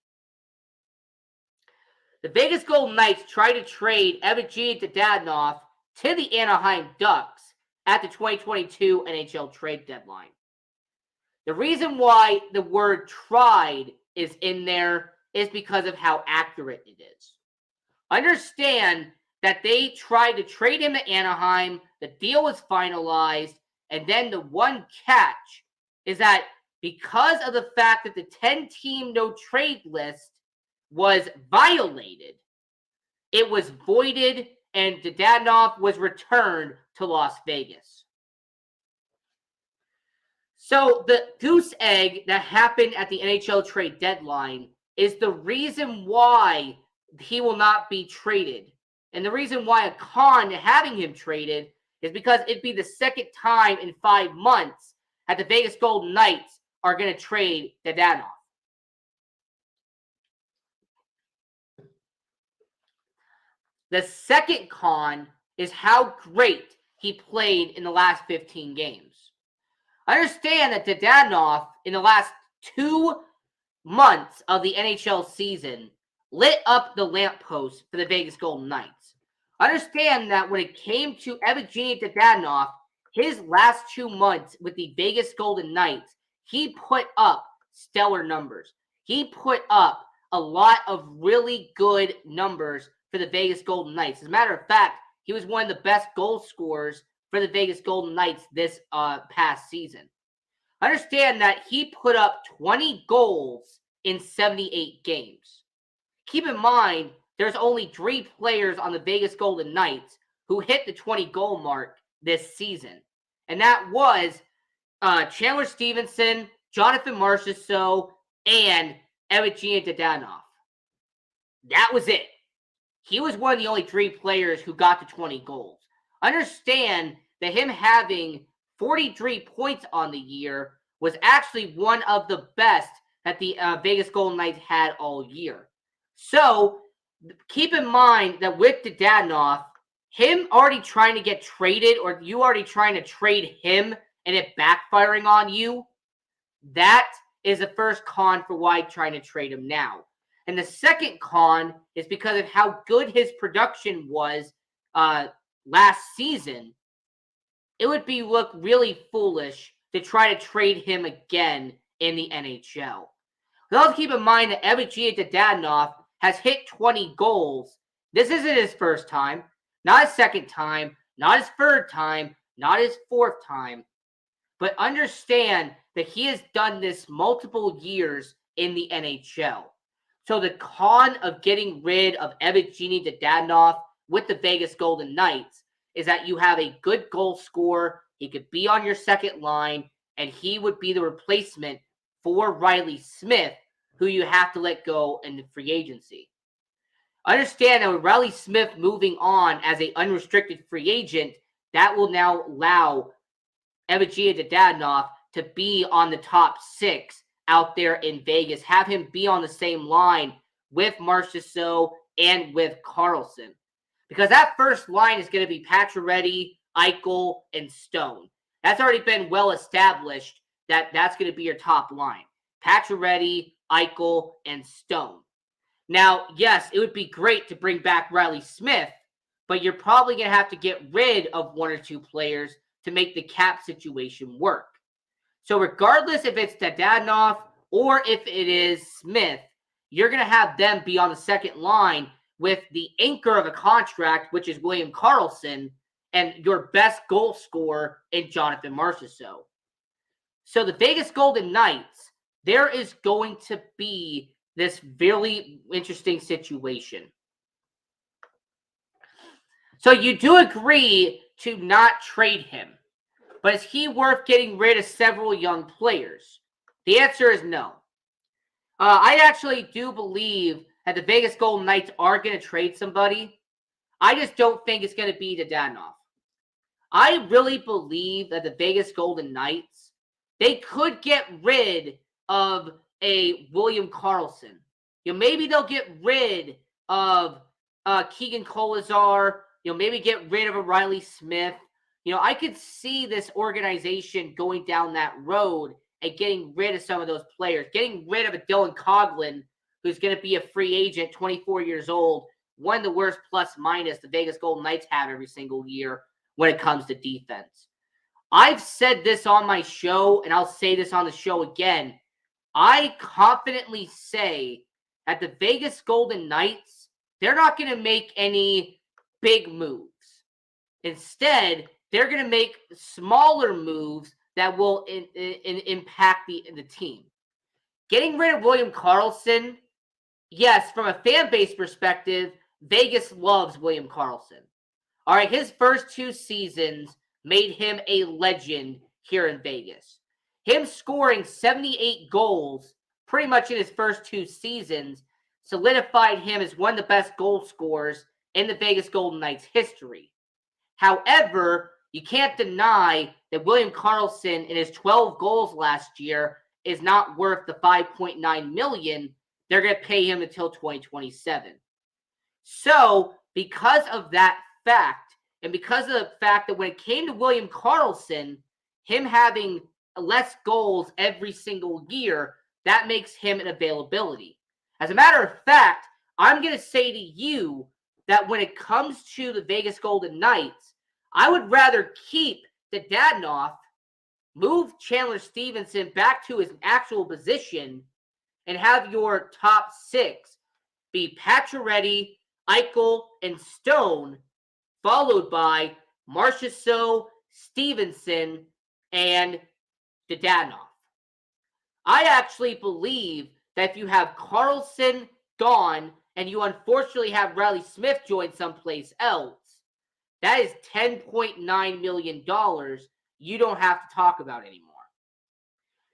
The Vegas Golden Knights tried to trade Evgeny Dadonov to the Anaheim Ducks at the 2022 NHL trade deadline. The reason why the word tried is in there is because of how accurate it is. Understand that they tried to trade him to Anaheim, the deal was finalized, and then the one catch is that because of the fact that the 10-team no-trade list was violated, it was voided and Dadonov was returned to Las Vegas. So the goose egg that happened at the NHL trade deadline is the reason why he will not be traded. And the reason why a con to having him traded is because it'd be the second time in 5 months that the Vegas Golden Knights are going to trade Dadonov. The second con is how great he played in the last 15 games. I understand that Dadonov, in the last 2 months of the NHL season, lit up the lamppost for the Vegas Golden Knights. Understand that when it came to Evgeny Dadonov, his last 2 months with the Vegas Golden Knights, he put up stellar numbers. He put up a lot of really good numbers for the Vegas Golden Knights. As a matter of fact, he was one of the best goal scorers for the Vegas Golden Knights this past season. Understand that he put up 20 goals in 78 games. Keep in mind, there's only 3 players on the Vegas Golden Knights who hit the 20-goal mark this season. And that was Chandler Stevenson, Jonathan Marchessault, and Evgeny Dadonov. That was it. He was one of the only 3 players who got to 20 goals. Understand that him having 43 points on the year was actually one of the best that the Vegas Golden Knights had all year. So keep in mind that with Dadonov, him already trying to get traded, or you already trying to trade him and it backfiring on you, that is the first con for why trying to trade him now. And the second con is because of how good his production was last season. it would look really foolish to try to trade him again in the NHL. We also keep in mind that Evgeny Dadonov has hit 20 goals. This isn't his first time, not his second time, not his third time, not his fourth time. But understand that he has done this multiple years in the NHL. So the con of getting rid of Evgeny Dadonov with the Vegas Golden Knights is that you have a good goal scorer. He could be on your second line, and he would be the replacement for Riley Smith, who you have to let go in the free agency. Understand that with Riley Smith moving on as an unrestricted free agent, that will now allow Evgeny Dadonov to be on the top 6 out there in Vegas. Have him be on the same line with Marchessault and with Karlsson. Because that first line is going to be Pacioretty, Eichel, and Stone. That's already been well established that that's going to be your top line. Pacioretty, Eichel, and Stone. Now, yes, it would be great to bring back Riley Smith, but you're probably going to have to get rid of one or two players to make the cap situation work. So regardless if it's Dadonov or if it is Smith, you're going to have them be on the second line with the anchor of a contract, which is William Karlsson, and your best goal scorer in Jonathan Marchessault. So the Vegas Golden Knights, there is going to be this really interesting situation. So you do agree to not trade him, but is he worth getting rid of several young players? The answer is no. I actually do believe that the Vegas Golden Knights are going to trade somebody. I just don't think it's going to be Dadonov. I really believe that the Vegas Golden Knights, they could get rid of a William Karlsson. Maybe they'll get rid of Keegan Kolesar. Maybe get rid of a Riley Smith. I could see this organization going down that road and getting rid of some of those players. Getting rid of a Dylan Coghlan, who's going to be a free agent, 24 years old. One of the worst plus-minus the Vegas Golden Knights have every single year when it comes to defense. I've said this on my show, and I'll say this on the show again. I confidently say that the Vegas Golden Knights, they're not going to make any big moves. Instead, they're going to make smaller moves that will impact the team. Getting rid of William Karlsson, yes, from a fan base perspective, Vegas loves William Karlsson. All right, his first 2 seasons made him a legend here in Vegas. Him scoring 78 goals pretty much in his first 2 seasons solidified him as one of the best goal scorers in the Vegas Golden Knights history. However, you can't deny that William Karlsson in his 12 goals last year is not worth the $5.9 million they're going to pay him until 2027. So, because of that fact, and because of the fact that when it came to William Karlsson, him having less goals every single year, that makes him an availability. As a matter of fact, I'm going to say to you that when it comes to the Vegas Golden Knights, I would rather keep the Dadonov, move Chandler Stevenson back to his actual position, and have your top 6 be Pacioretty, Eichel, and Stone, followed by Marchessault, Stevenson, and Dadonov. I actually believe that if you have Karlsson gone and you unfortunately have Riley Smith join someplace else, that is $10.9 million you don't have to talk about anymore.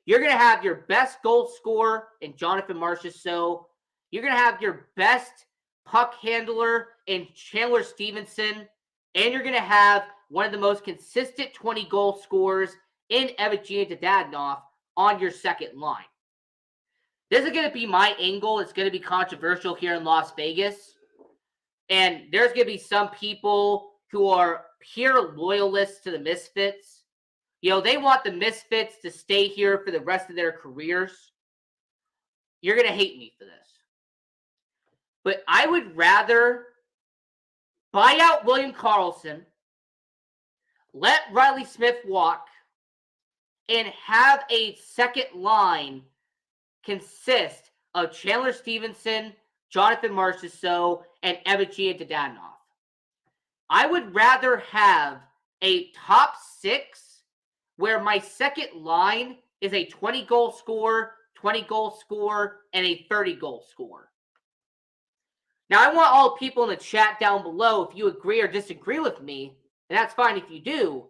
You're going to have your best goal scorer in Jonathan Marchessault. You're going to have your best puck handler in Chandler Stevenson. And you're going to have one of the most consistent 20-goal scorers in Evgeny Dadonov on your second line. This is going to be my angle. It's going to be controversial here in Las Vegas. And there's going to be some people who are pure loyalists to the Misfits. They want the Misfits to stay here for the rest of their careers. You're going to hate me for this. But I would rather buy out William Karlsson, let Riley Smith walk, and have a second line consist of Chandler Stevenson, Jonathan Marchessault, and Evgeny Dadonov. I would rather have a top six where my second line is a 20-goal scorer, 20-goal scorer, and a 30-goal scorer. Now, I want all people in the chat down below if you agree or disagree with me, and that's fine if you do.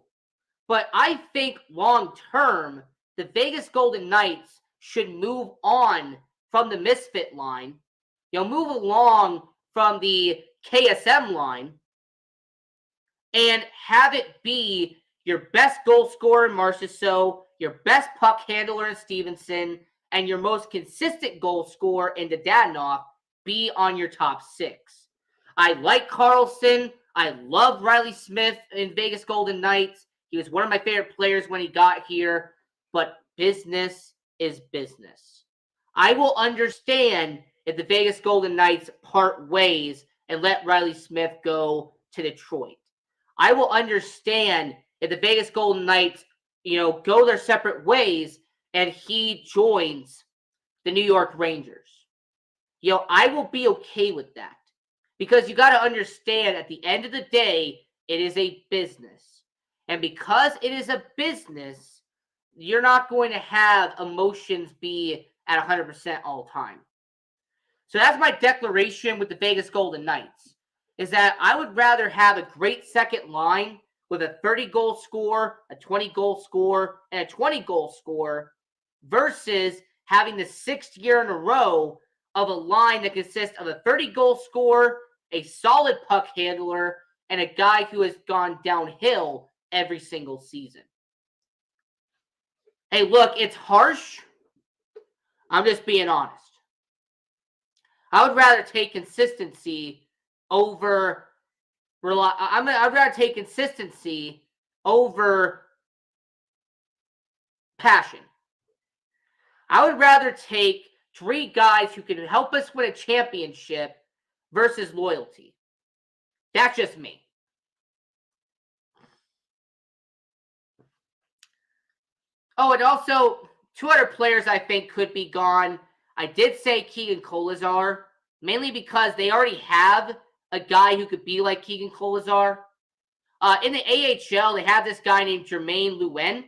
But I think long-term, the Vegas Golden Knights should move on from the misfit line, move along from the KSM line, and have it be your best goal scorer in Marchessault, your best puck handler in Stevenson, and your most consistent goal scorer in Dadonov be on your top six. I like Karlsson. I love Riley Smith in Vegas Golden Knights. He was one of my favorite players when he got here, but business is business. I will understand if the Vegas Golden Knights part ways and let Riley Smith go to Detroit. I will understand if the Vegas Golden Knights, go their separate ways and he joins the New York Rangers. I will be okay with that because you got to understand at the end of the day, it is a business. And because it is a business, you're not going to have emotions be at 100% all the time. So that's my declaration with the Vegas Golden Knights, is that I would rather have a great second line with a 30-goal scorer, a 20-goal scorer, and a 20-goal scorer versus having the sixth year in a row of a line that consists of a 30-goal scorer, a solid puck handler, and a guy who has gone downhill every single season. Hey, look, it's harsh. I'm just being honest. I would rather take consistency over I'd rather take consistency over passion. I would rather take three guys who can help us win a championship versus loyalty. That's just me. Oh, and also, two other players I think could be gone. I did say Keegan Kolesar, mainly because they already have a guy who could be like Keegan Kolesar. In the AHL, they have this guy named Jermaine Luen,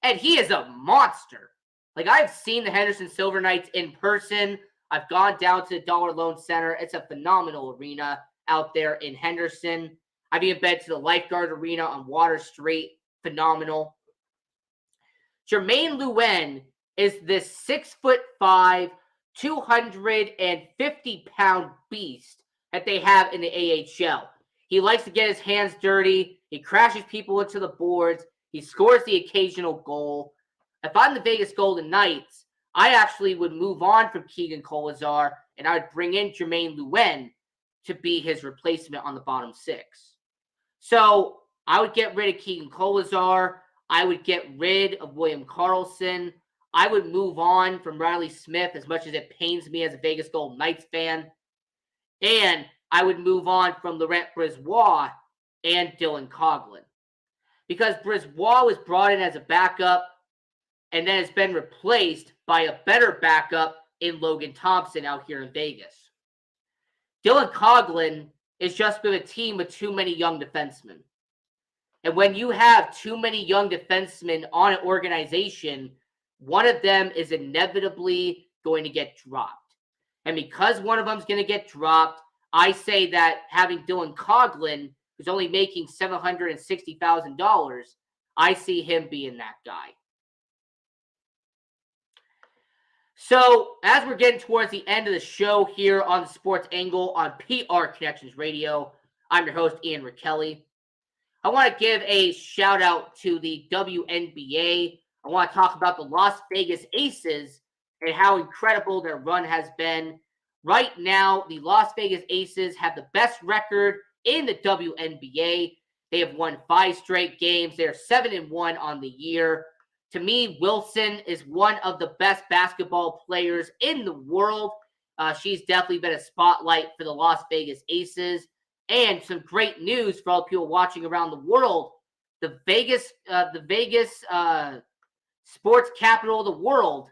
and he is a monster. Like, I've seen the Henderson Silver Knights in person. I've gone down to the Dollar Loan Center. It's a phenomenal arena out there in Henderson. I've even been to the Lifeguard Arena on Water Street. Phenomenal. Jermaine Luen is this 6'5", 250-pound beast that they have in the AHL. He likes to get his hands dirty. He crashes people into the boards. He scores the occasional goal. If I'm the Vegas Golden Knights, I actually would move on from Keegan Kolesar, and I would bring in Jermaine Luen to be his replacement on the bottom six. So I would get rid of Keegan Kolesar. I would get rid of William Karlsson. I would move on from Riley Smith, as much as it pains me as a Vegas Golden Knights fan. And I would move on from Laurent Brisebois and Dylan Coghlan. Because Brisebois was brought in as a backup and then has been replaced by a better backup in Logan Thompson out here in Vegas. Dylan Coghlan is just been a team with too many young defensemen. And when you have too many young defensemen on an organization, one of them is inevitably going to get dropped. And because one of them is going to get dropped, I say that having Dylan Coghlan, who's only making $760,000, I see him being that guy. So, as we're getting towards the end of the show here on the Sports Angle on PR Connections Radio, I'm your host, Ian Rickelli. I want to give a shout out to the WNBA. I want to talk about the Las Vegas Aces and how incredible their run has been. Right now, the Las Vegas Aces have the best record in the WNBA. They have won 5 straight games. They're 7-1 on the year. To me, Wilson is one of the best basketball players in the world. She's definitely been a spotlight for the Las Vegas Aces. And some great news for all the people watching around the world. the Vegas sports capital of the world,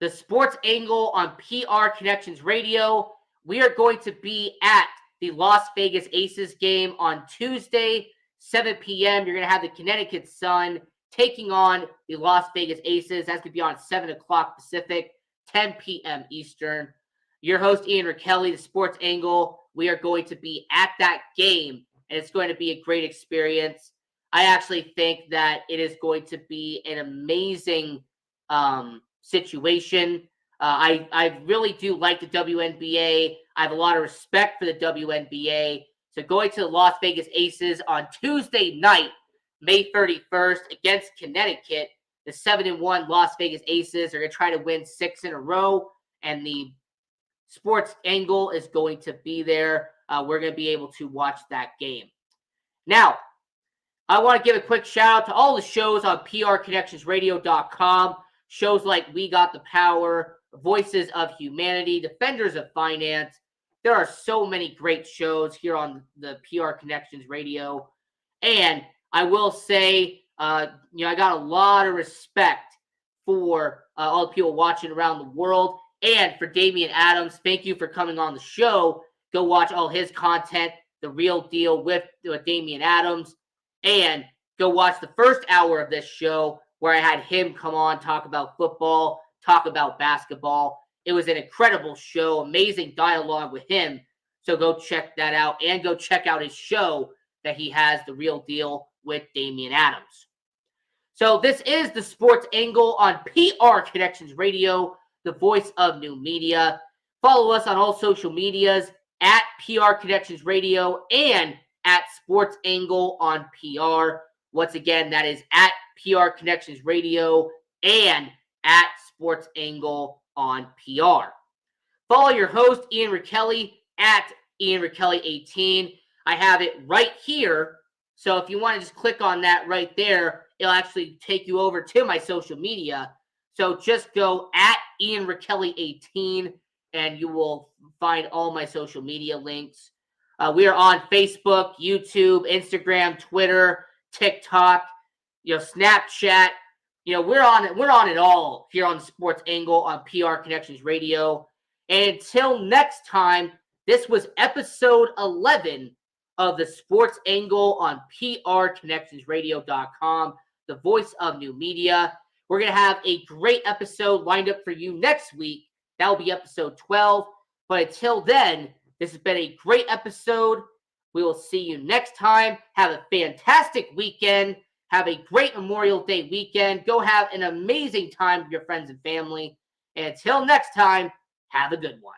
the Sports Angle on PR Connections Radio. We are going to be at the Las Vegas Aces game on Tuesday, 7 p.m. You're going to have the Connecticut Sun taking on the Las Vegas Aces. That's going to be on 7 o'clock Pacific, 10 p.m. Eastern. Your host, Ian Rickelli, the Sports Angle. We are going to be at that game, and it's going to be a great experience. I actually think that it is going to be an amazing situation. I really do like the WNBA. I have a lot of respect for the WNBA. So going to the Las Vegas Aces on Tuesday night, May 31st against Connecticut, the 7-1 Las Vegas Aces are going to try to win 6 in a row, and the Sports Angle is going to be there. We're going to be able to watch that game. Now, I want to give a quick shout out to all the shows on prconnectionsradio.com. Shows like We Got the Power, Voices of Humanity, Defenders of Finance. There are so many great shows here on the PR Connections Radio. And I will say, I got a lot of respect for all the people watching around the world. And for Damian Adams, thank you for coming on the show. Go watch all his content, The Real Deal with Damian Adams. And go watch the first hour of this show where I had him come on, talk about football, talk about basketball. It was an incredible show, amazing dialogue with him. So go check that out, and go check out his show that he has, The Real Deal with Damian Adams. So this is the Sports Angle on PR Connections Radio, the voice of new media. Follow us on all social medias at PR Connections Radio and at Sports Angle on PR. Once again, that is at PR Connections Radio and at Sports Angle on PR. Follow your host, Ian Rickelli, at Ian Rickelli 18. I have it right here. So if you want to just click on that right there, it'll actually take you over to my social media. So just go at Ian Rickelli 18 and you will find all my social media links. We are on Facebook, YouTube, Instagram, Twitter, TikTok, Snapchat. We're on it all here on the Sports Angle on PR Connections Radio. And until next time, this was episode 11 of the Sports Angle on prconnectionsradio.com, the voice of new media. We're going to have a great episode lined up for you next week. That will be episode 12. But until then, this has been a great episode. We will see you next time. Have a fantastic weekend. Have a great Memorial Day weekend. Go have an amazing time with your friends and family. And until next time, have a good one.